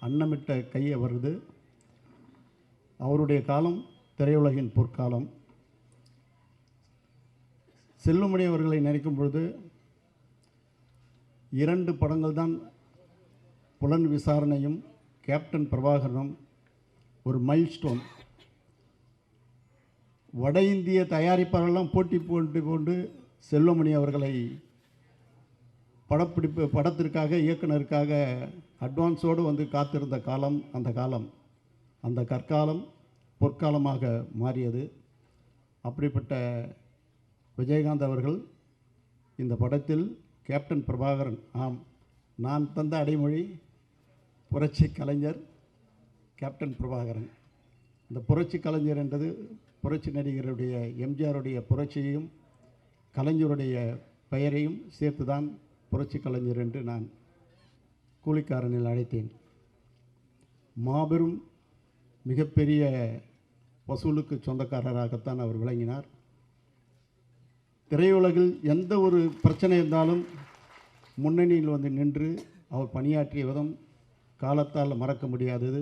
அன்னமிட்ட கை அவரது. அவருடைய காலம் திரையுலகின் பொற்காலம். செல்லுமணி அவர்களை நினைக்கும் பொழுது 2 படங்கள் தான், புலன் விசாரணையும் கேப்டன் பிரபாகரனும் ஒரு மைல்ஸ்டோன். வட இந்திய தயாரிப்பாளர்களெல்லாம் போட்டி போட்டு செல்வமணி அவர்களை படத்திற்காக, இயக்குனருக்காக அட்வான்ஸோடு வந்து காத்திருந்த காலம் அந்த காலம். அந்த கற்காலம் பொற்காலமாக மாறியது. அப்படிப்பட்ட விஜயகாந்த் அவர்கள் இந்த படத்தில் கேப்டன் பிரபாகரன், ஆம், நான் தந்த அடைமொழி புரட்சி கலைஞர் கேப்டன் பிரபாகரன். இந்த புரட்சி கலைஞர் என்றது புரட்சி நடிகருடைய எம்ஜிஆருடைய புரட்சியையும் கலைஞருடைய பெயரையும் சேர்த்து தான் புரட்சி கலைஞர் என்று நான் கூலிக்காரனில் அழைத்தேன். மாபெரும் மிகப்பெரிய வசூலுக்கு சொந்தக்காரராகத்தான் அவர் விளங்கினார். திரையுலகில் எந்த ஒரு பிரச்சனை இருந்தாலும் முன்னணியில் வந்து நின்று அவர் பணியாற்றிய விதம் காலத்தால் மறக்க முடியாதது.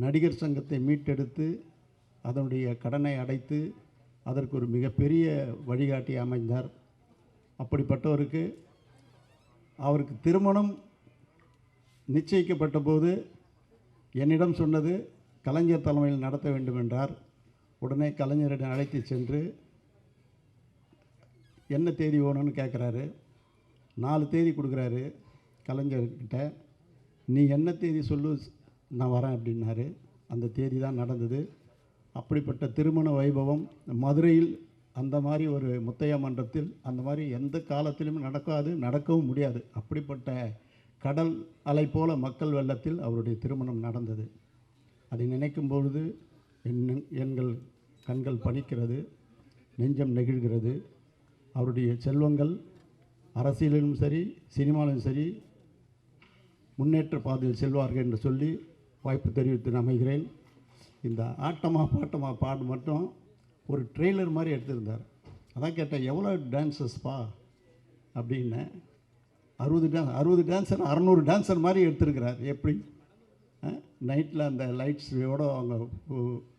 நடிகர் சங்கத்தை மீட்டெடுத்து அதனுடைய கடனை அடைத்து அதற்கு ஒரு மிகப்பெரிய வழிகாட்டி அமைந்தார். அப்படிப்பட்டவருக்கு அவருக்கு திருமணம் நிச்சயிக்கப்பட்ட போது என்னிடம் சொன்னது கலைஞர் தலைமையில் நடத்த வேண்டும் என்றார். உடனே கலைஞரிடம் அழைத்து சென்று என்ன தேதி வேணும்னு கேட்குறாரு. 4 தேதி கொடுக்குறாரு கலைஞர்கிட்ட. நீ என்ன தேதி சொல்லு, நான் வரேன் அப்படின்னாரு. அந்த தேதி தான் நடந்தது. அப்படிப்பட்ட திருமண வைபவம் மதுரையில் அந்த மாதிரி ஒரு முத்தையா மன்றத்தில் அந்த மாதிரி எந்த காலத்திலும் நடக்காது, நடக்கவும் முடியாது. அப்படிப்பட்ட கடல் அலை போல மக்கள் வெள்ளத்தில் அவருடைய திருமணம் நடந்தது. அதை நினைக்கும் பொழுது எங்கள் கண்கள் பனிக்கிறது, நெஞ்சம் நெகிழ்கிறது. அவருடைய செல்வங்கள் அரசியலிலும் சரி சினிமாவிலும் சரி முன்னேற்ற பாதையில் செல்வார்கள் என்று சொல்லி வாய்ப்பு தெரிவித்து அமைகிறேன். இந்த ஆட்டமா பாட்டமா பாடு மட்டும் ஒரு ட்ரெய்லர் மாதிரி எடுத்திருந்தார். அதான் கேட்டேன், எவ்வளோ டான்ஸஸ்ப்பா அப்படின்னு. 60 டான்ஸர் 600 டான்ஸர் மாதிரி எடுத்திருக்கிறார். எப்படி நைட்டில் அந்த லைட்ஸோடு அவங்க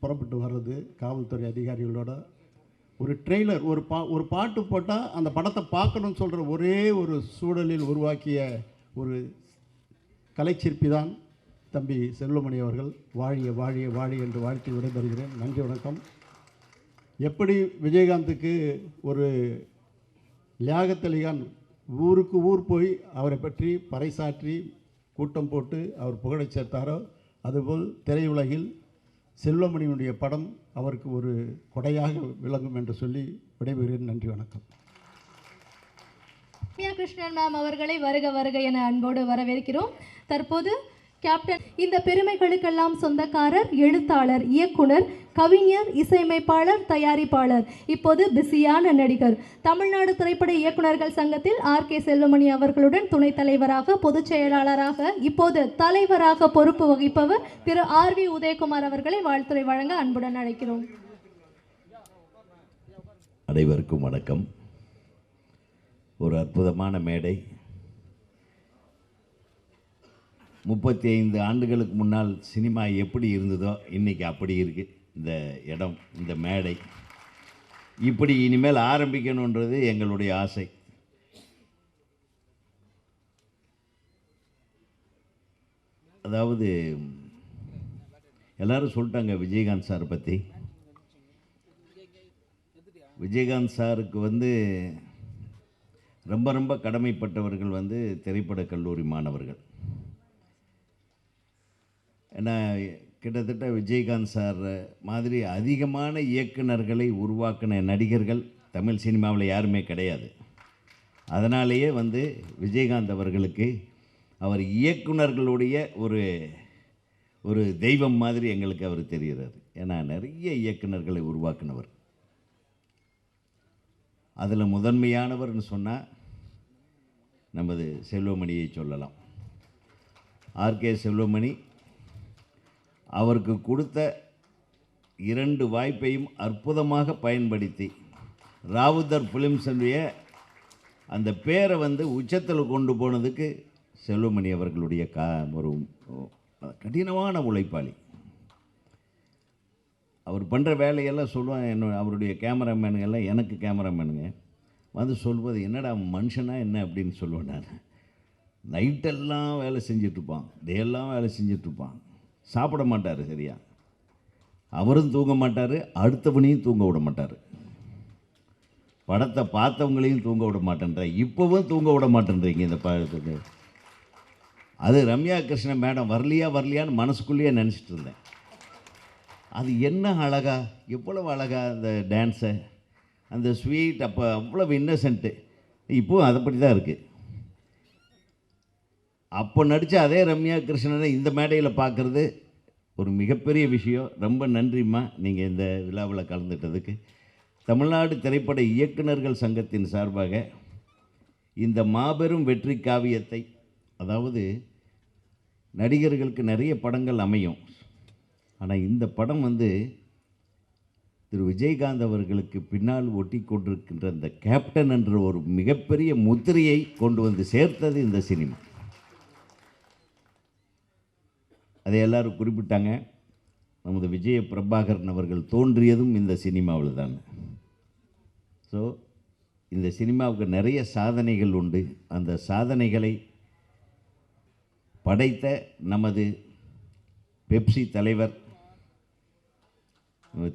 புறப்பட்டு வர்றது, காவல்துறை அதிகாரிகளோட ஒரு ட்ரெய்லர், ஒரு பாட்டு போட்டால் அந்த படத்தை பார்க்கணும்னு சொல்கிற ஒரே ஒரு சூழலில் உருவாக்கிய ஒரு கலைச்சிற்பி தான் தம்பி செல்வமணி அவர்கள். வாழிய வாழிய வாழி என்று வாழ்த்தி விடைபெறுகிறேன். நன்றி, வணக்கம். எப்படி விஜயகாந்துக்கு ஒரு லியாகத் ஊருக்கு ஊர் போய் அவரை பற்றி பறைசாற்றி கூட்டம் போட்டு அவர் புகழை சேர்த்தாரோ, அதுபோல் திரையுலகில் செல்வமணியினுடைய படம் அவருக்கு ஒரு கொடையாக விளங்கும் என்று சொல்லி விடைபெறுகிறேன். நன்றி, வணக்கம். ரம்யா கிருஷ்ணன் மேம் அவர்களை வருக வருக என அன்போடு வரவேற்கிறோம். தற்போது கேப்டன் இந்த பெருமைகளுக்கெல்லாம் சொந்தக்காரர், எழுத்தாளர், இயக்குனர், கவிஞர், இசையமைப்பாளர், தயாரிப்பாளர், இப்போது பிஸியான நடிகர், தமிழ்நாடு திரைப்பட இயக்குநர்கள் சங்கத்தில் ஆர்.கே. செல்வமணி அவர்களுடன் துணைத் தலைவராக, பொதுச் செயலாளராக, இப்போது தலைவராக பொறுப்பு வகிப்பவர் திரு ஆர்.வி. உதயகுமார் அவர்களை வாழ்த்துரை வழங்க அன்புடன் அழைக்கிறோம். அனைவருக்கும் வணக்கம். ஒரு அற்புதமான மேடை. 35 ஆண்டுகளுக்கு முன்னால் சினிமா எப்படி இருந்ததோ இன்றைக்கி அப்படி இருக்குது இந்த இடம், இந்த மேடை. இப்படி இனிமேல் ஆரம்பிக்கணுன்றது எங்களுடைய ஆசை. அதாவது எல்லோரும் சொல்லிட்டாங்க விஜயகாந்த் சார் பற்றி. விஜயகாந்த் சாருக்கு ரொம்ப ரொம்ப கடமைப்பட்டவர்கள் திரைப்படக் கல்லூரி மாணவர்கள். ஏன்னா கிட்டத்தட்ட விஜயகாந்த் சார் மாதிரி அதிகமான இயக்குனர்களை உருவாக்கின நடிகர்கள் தமிழ் சினிமாவில் யாருமே கிடையாது. அதனாலேயே விஜயகாந்த் அவர்களுக்கு அவர் இயக்குனர்களுடைய ஒரு தெய்வம் மாதிரி எங்களுக்கு அவர் தெரிகிறார். ஏன்னா நிறைய இயக்குனர்களை உருவாக்கினவர். அதில் முதன்மையானவர்னு சொன்னால் நமது செல்வமணியை சொல்லலாம். ஆர்.கே. செல்வமணி அவருக்கு கொடுத்த 2 வாய்ப்பையும் அற்புதமாக பயன்படுத்தி ராவுத்தர் ஃபிலிம்ஸுடைய அந்த பேரை உச்சத்தில் கொண்டு போனதுக்கு செல்வமணி அவர்களுடைய ஒரு கடினமான உழைப்பாளி. அவர் பண்ணுற வேலையெல்லாம் சொல்லுவாங்க. அவருடைய கேமராமேனுங்கெல்லாம் எனக்கு கேமராமேனுங்க சொல்வது, என்னடா மனுஷனா என்ன அப்படின்னு சொல்லுவேன் நான். நைட்டெல்லாம் வேலை செஞ்சிட்ருப்பான், டேயெல்லாம் வேலை செஞ்சிட்ருப்பான். சாப்பிட மாட்டார் சரியா. அவரும் தூங்க மாட்டார், அடுத்தவனையும் தூங்க விட மாட்டார். படத்தை பார்த்தவங்களையும் தூங்க விட மாட்டேன்ற, இப்போவும் தூங்க விட மாட்டேன்றீங்க இந்த படத்துக்கு. அது ரம்யா கிருஷ்ணன் மேடம் வரலையான்னு மனசுக்குள்ளேயே நினச்சிட்டு இருந்தேன். அது என்ன அழகா, எவ்வளவு அழகா அந்த டான்ஸை, அந்த ஸ்வீட், அப்போ அவ்வளவு இன்னசென்ட்டு. இப்போவும் அதை பற்றி தான் இருக்குது. அப்போ நடித்த அதே ரம்யா கிருஷ்ணனை இந்த மேடையில் பார்க்குறது ஒரு மிகப்பெரிய விஷயம். ரொம்ப நன்றிம்மா நீங்கள் இந்த விழாவில் கலந்துட்டதுக்கு. தமிழ்நாடு திரைப்பட இயக்குனர்கள் சங்கத்தின் சார்பாக இந்த மாபெரும் வெற்றி காவியத்தை, அதாவது நடிகர்களுக்கு நிறைய படங்கள் அமையும். ஆனால் இந்த படம் வந்து திரு விஜயகாந்த் அவர்களுக்கு பின்னால் ஒட்டி கொண்டிருக்கின்ற இந்த கேப்டன் என்ற ஒரு மிகப்பெரிய முத்திரையை கொண்டு வந்து சேர்த்தது இந்த சினிமா. அதை எல்லாரும் குறிப்பிட்டாங்க. நமது விஜய பிரபாகரன் அவர்கள் தோன்றியதும் இந்த சினிமாவில் தான். ஸோ இந்த சினிமாவுக்கு நிறைய சாதனைகள் உண்டு. அந்த சாதனைகளை படைத்த நமது பெப்சி தலைவர்,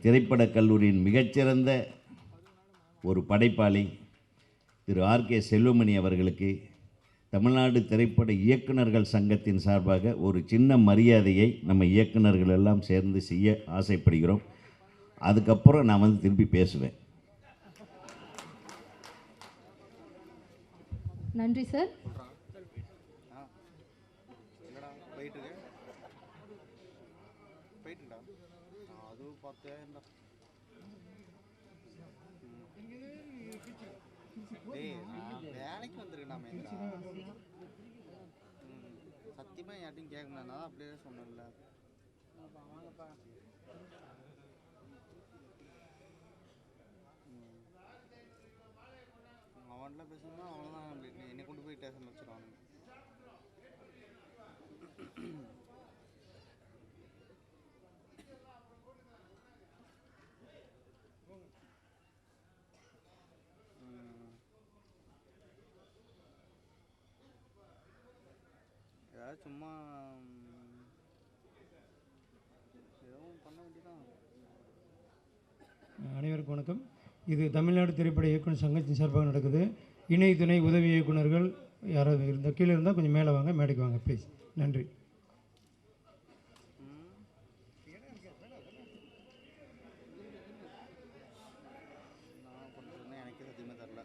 திரைப்படக் கல்லூரியின் மிகச்சிறந்த ஒரு படைப்பாளி திரு ஆர்கே செல்வமணி அவர்களுக்கு தமிழ்நாடு திரைப்பட இயக்குநர்கள் சங்கத்தின் சார்பாக ஒரு சின்ன மரியாதையை நம்ம இயக்குநர்கள் எல்லாம் சேர்ந்து செய்ய ஆசைப்படுகிறோம். அதுக்கப்புறம் நான் வந்து திருப்பி பேசுவேன். நன்றி சார். வேலைக்கு வந்துருக்கேன் சத்தியமாக யார்ட்டையும் கேட்க முடியாது. நான் அப்படியே சொன்னேன்ல. அவன்லாம் பேசணும்னா அவன்லாம் என்னை கொண்டு போய் ஸ்டேஷன் வச்சுருவாங்க. ஏதாவது சும்மா எதுவும் பண்ண வேண்டியதான். அனைவருக்கும் வணக்கம். இது தமிழ்நாடு திரைப்பட இயக்குனர் சங்கத்தின் சார்பாக நடக்குது. இணை துணை உதவி இயக்குனர்கள் யாராவது இருந்தால் கீழே இருந்தால் கொஞ்சம் மேலே வாங்க, மேடைக்கு வாங்க ப்ளீஸ். நன்றி. நான் பண்ணுறதுன்னா எனக்கே சத்தியமாக தரல.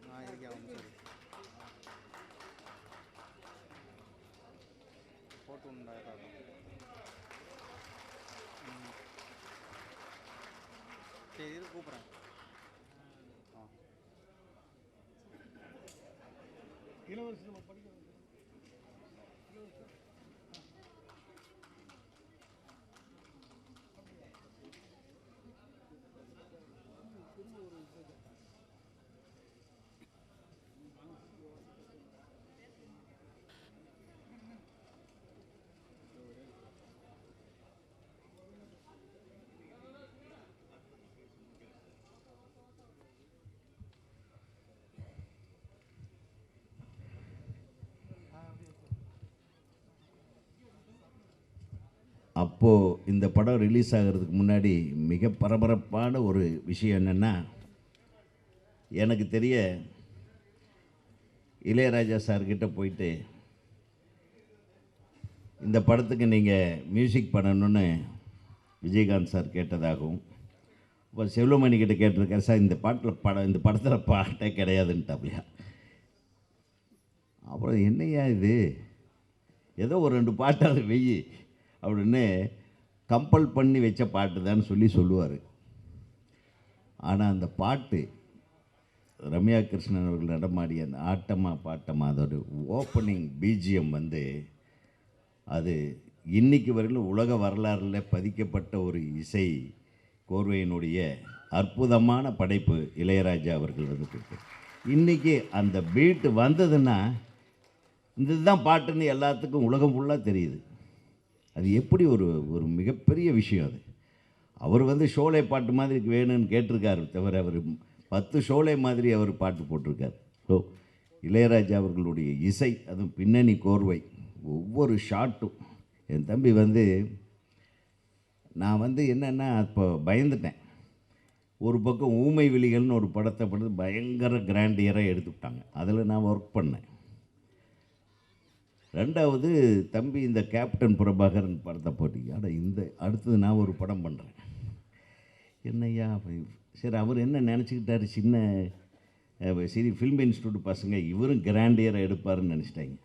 நான் இருக்கேன் அவங்க சரி போட்டு உண்டாயிரம். சரி இது கூப்பிட்றேன். அப்போது இந்த படம் ரிலீஸ் ஆகிறதுக்கு முன்னாடி மிக பரபரப்பான ஒரு விஷயம் என்னென்னா, எனக்கு தெரிய இளையராஜா சார்கிட்ட போயிட்டு இந்த படத்துக்கு நீங்கள் மியூசிக் பண்ணணுன்னு விஜயகாந்த் சார் கேட்டதாகவும், இப்போ செல்வமணி கிட்ட கேட்டிருக்காரு, சார் இந்த படத்தில் பாட்டே கிடையாதுன்ட்டாப்லையா. அப்புறம் என்னையா இது, ஏதோ ஒரு 2 பாட்டாவது வெய்யி அப்படின்னு கம்பல் பண்ணி வச்ச பாட்டு தான் சொல்லுவார். ஆனால் அந்த பாட்டு ரம்யா கிருஷ்ணன் அவர்கள் நடமாடிய அந்த ஆட்டமா பாட்டமா அதோட ஓப்பனிங் பிஜிஎம் வந்து அது இன்னைக்கு வரையிலும் உலக வரலாறில் பதிக்கப்பட்ட ஒரு இசை கோர்வையினுடைய அற்புதமான படைப்பு இளையராஜா அவர்கள் வந்து கொடுத்தார். இன்றைக்கி அந்த பீட்டு வந்ததுன்னா இதுதான் பாட்டுன்னு எல்லாத்துக்கும் உலகம் ஃபுல்லாக தெரியுது. அது எப்படி ஒரு மிகப்பெரிய விஷயம் அது. அவர் வந்து ஷோலே பாட்டு மாதிரி வேணும்னு கேட்டிருக்காரு தவிர அவர் 10 ஷோலே மாதிரி அவர் பாட்டு போட்டிருக்கார். ஸோ இளையராஜா அவர்களுடைய இசை, அதுவும் பின்னணி கோர்வை, ஒவ்வொரு ஷாட்டும். என் தம்பி வந்து நான் வந்து என்னென்னா இப்போ பயந்துட்டேன். ஒரு பக்கம் ஊமை விழிகள்னு ஒரு படத்தை படுத்து பயங்கர கிராண்டியராக எடுத்துக்கிட்டாங்க. அதில் நான் ஒர்க் பண்ணேன். 2வது தம்பி இந்த கேப்டன் பிரபாகரன் படத்தை போட்டிங்க. ஆனால் இந்த அடுத்தது நான் ஒரு படம் பண்ணுறேன். என்னையா சரி, அவர் என்ன நினச்சிக்கிட்டாரு, சின்ன சரி ஃபில்ம் இன்ஸ்டியூட் பசங்க இவரும் கிராண்டியராக எடுப்பாருன்னு நினச்சிட்டாங்க.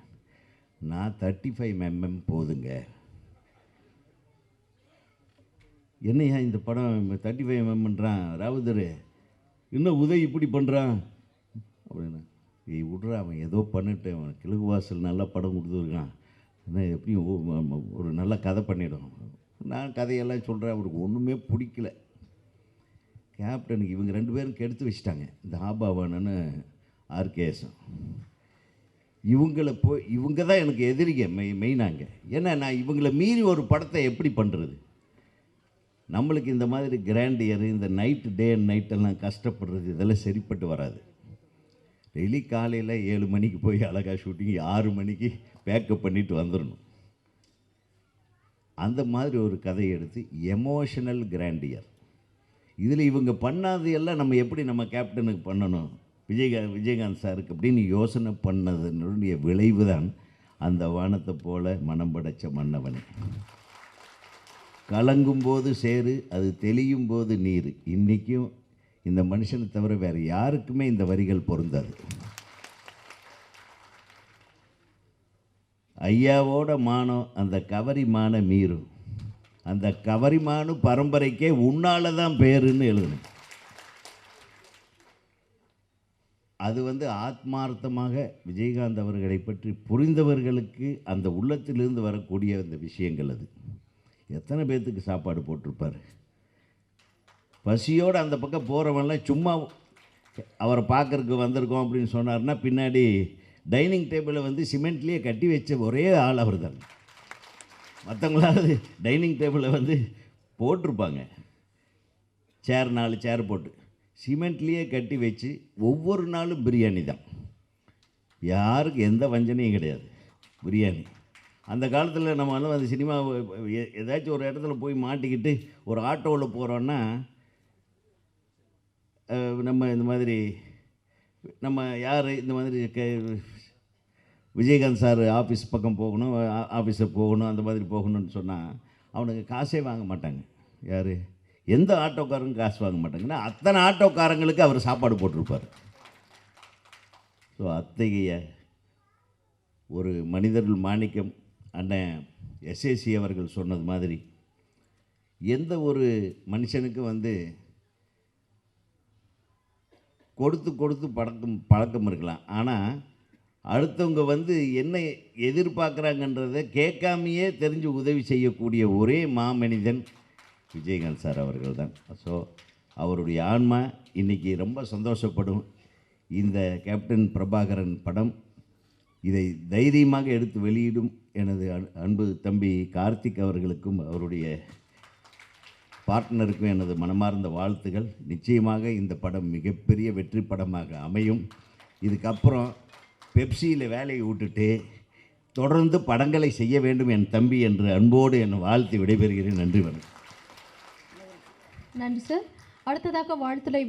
நான் 35mm போதுங்க. என்னையா இந்த படம் 35mmன்றான் ராவுதர், இன்னும் உதவி இப்படி பண்ணுறான் அப்படின்னா, விட்ற அவன் ஏதோ பண்ணிட்டு அவன் கிழக்கு வாசல் நல்ல படம் கொடுத்துருக்கான், ஆனால் எப்படியும் ஒரு நல்ல கதை பண்ணிடும். நான் கதையெல்லாம் சொல்கிறேன், அவருக்கு ஒன்றுமே பிடிக்கல. கேப்டனுக்கு இவங்க 2 பேரும் கெடுத்து வச்சுட்டாங்க, இந்த ஆபாவானன்னு ஆர்கேஎஸும். இவங்க தான் எனக்கு எதிரிங்க மெயினாங்க. ஏன்னா நான் இவங்களை மீறி ஒரு படத்தை எப்படி பண்ணுறது? நம்மளுக்கு இந்த மாதிரி கிராண்டியர், இந்த நைட்டு டே அண்ட் நைட்டெல்லாம் கஷ்டப்படுறது இதெல்லாம் சரிப்பட்டு வராது. டெய்லி காலையில் 7 மணிக்கு போய் அழகாக ஷூட்டிங் 6 மணிக்கு பேக்கப் பண்ணிவிட்டு வந்துடணும். அந்த மாதிரி ஒரு கதையை எடுத்து எமோஷனல் கிராண்டியர். இதில் இவங்க பண்ணாது எல்லாம் நம்ம எப்படி நம்ம கேப்டனுக்கு பண்ணணும், விஜயகாந்த் சாருக்கு அப்படின்னு யோசனை பண்ணதனுடைய விளைவு தான் அந்த வானத்தை போல மனம் படைச்ச மன்னவன். கலங்கும்போது சேரு, அது தெளியும் போது நீர். இன்றைக்கும் இந்த மனுஷனை தவிர வேறு யாருக்குமே இந்த வரிகள் பொருந்தாது. ஐயாவோட மானம் அந்த கவரிமான மீறும், அந்த கவரிமானு பரம்பரைக்கே உன்னால தான் பேருன்னு எழுதணும். அது ஆத்மார்த்தமாக விஜயகாந்த் அவர்களை பற்றி புரிந்தவர்களுக்கு அந்த உள்ளத்திலிருந்து வரக்கூடிய அந்த விஷயங்கள். அது எத்தனை பேர்த்துக்கு சாப்பாடு போட்டிருப்பார். பசியோடு அந்த பக்கம் போகிறவன்லாம் சும்மா அவரை பார்க்கறதுக்கு வந்திருக்கோம் அப்படின்னு சொன்னார்னா பின்னாடி டைனிங் டேபிளை சிமெண்ட்லேயே கட்டி வச்ச ஒரே ஆள் அவர் தான். மற்றவங்களாவது டைனிங் டேபிளை போட்டிருப்பாங்க, சேர் 4 சேர் போட்டு சிமெண்ட்லேயே கட்டி வச்சு ஒவ்வொரு நாளும் பிரியாணி தான். யாருக்கு எந்த வஞ்சனையும் கிடையாது, பிரியாணி. அந்த காலத்தில் நம்ம அந்த சினிமா ஏதாச்சும் ஒரு இடத்துல போய் மாட்டிக்கிட்டு ஒரு ஆட்டோவில் போகிறோன்னா நம்ம இந்த மாதிரி நம்ம யார் இந்த மாதிரி விஜயகாந்த் சார் ஆஃபீஸ் பக்கம் போகணும், ஆஃபீஸுக்கு போகணும், அந்த மாதிரி போகணும்னு சொன்னால் அவனுக்கு காசே வாங்க மாட்டாங்க. யார் எந்த ஆட்டோக்காரங்க காசு வாங்க மாட்டாங்கன்னா அத்தனை ஆட்டோக்காரங்களுக்கு அவர் சாப்பாடு போட்டிருப்பார். ஸோ அத்தகைய ஒரு மனிதர்கள் மாணிக்கம் அண்ணன் எஸ்ஏசி அவர்கள் சொன்னது மாதிரி எந்த ஒரு மனுஷனுக்கும் கொடுத்து பழக்கம் இருக்கலாம், ஆனால் அடுத்தவங்க என்ன எதிர்பார்க்குறாங்கன்றதை கேட்காமையே தெரிஞ்சு உதவி செய்யக்கூடிய ஒரே மாமனிதன் விஜயகாந்த் சார் அவர்கள் தான். ஸோ அவருடைய ஆன்மா இன்றைக்கி ரொம்ப சந்தோஷப்படும். இந்த கேப்டன் பிரபாகரன் படம் இதை தைரியமாக எடுத்து வெளியிடும் எனது அன்பு தம்பி கார்த்திக் அவர்களுக்கும் அவருடைய பார்ட்னருக்கும் எனது மனமார்ந்த வாழ்த்துகள். நிச்சயமாக இந்த படம் மிகப்பெரிய வெற்றி படமாக அமையும். இதுக்கப்புறம் பெப்சியில் வேலையை விட்டுட்டு தொடர்ந்து படங்களை செய்ய வேண்டும் என் தம்பி என்று அன்போடு என்னை வாழ்த்து விடைபெறுகிறேன். நன்றி வணக்கம். நன்றி சார். அடுத்ததாக வாழ்த்துறை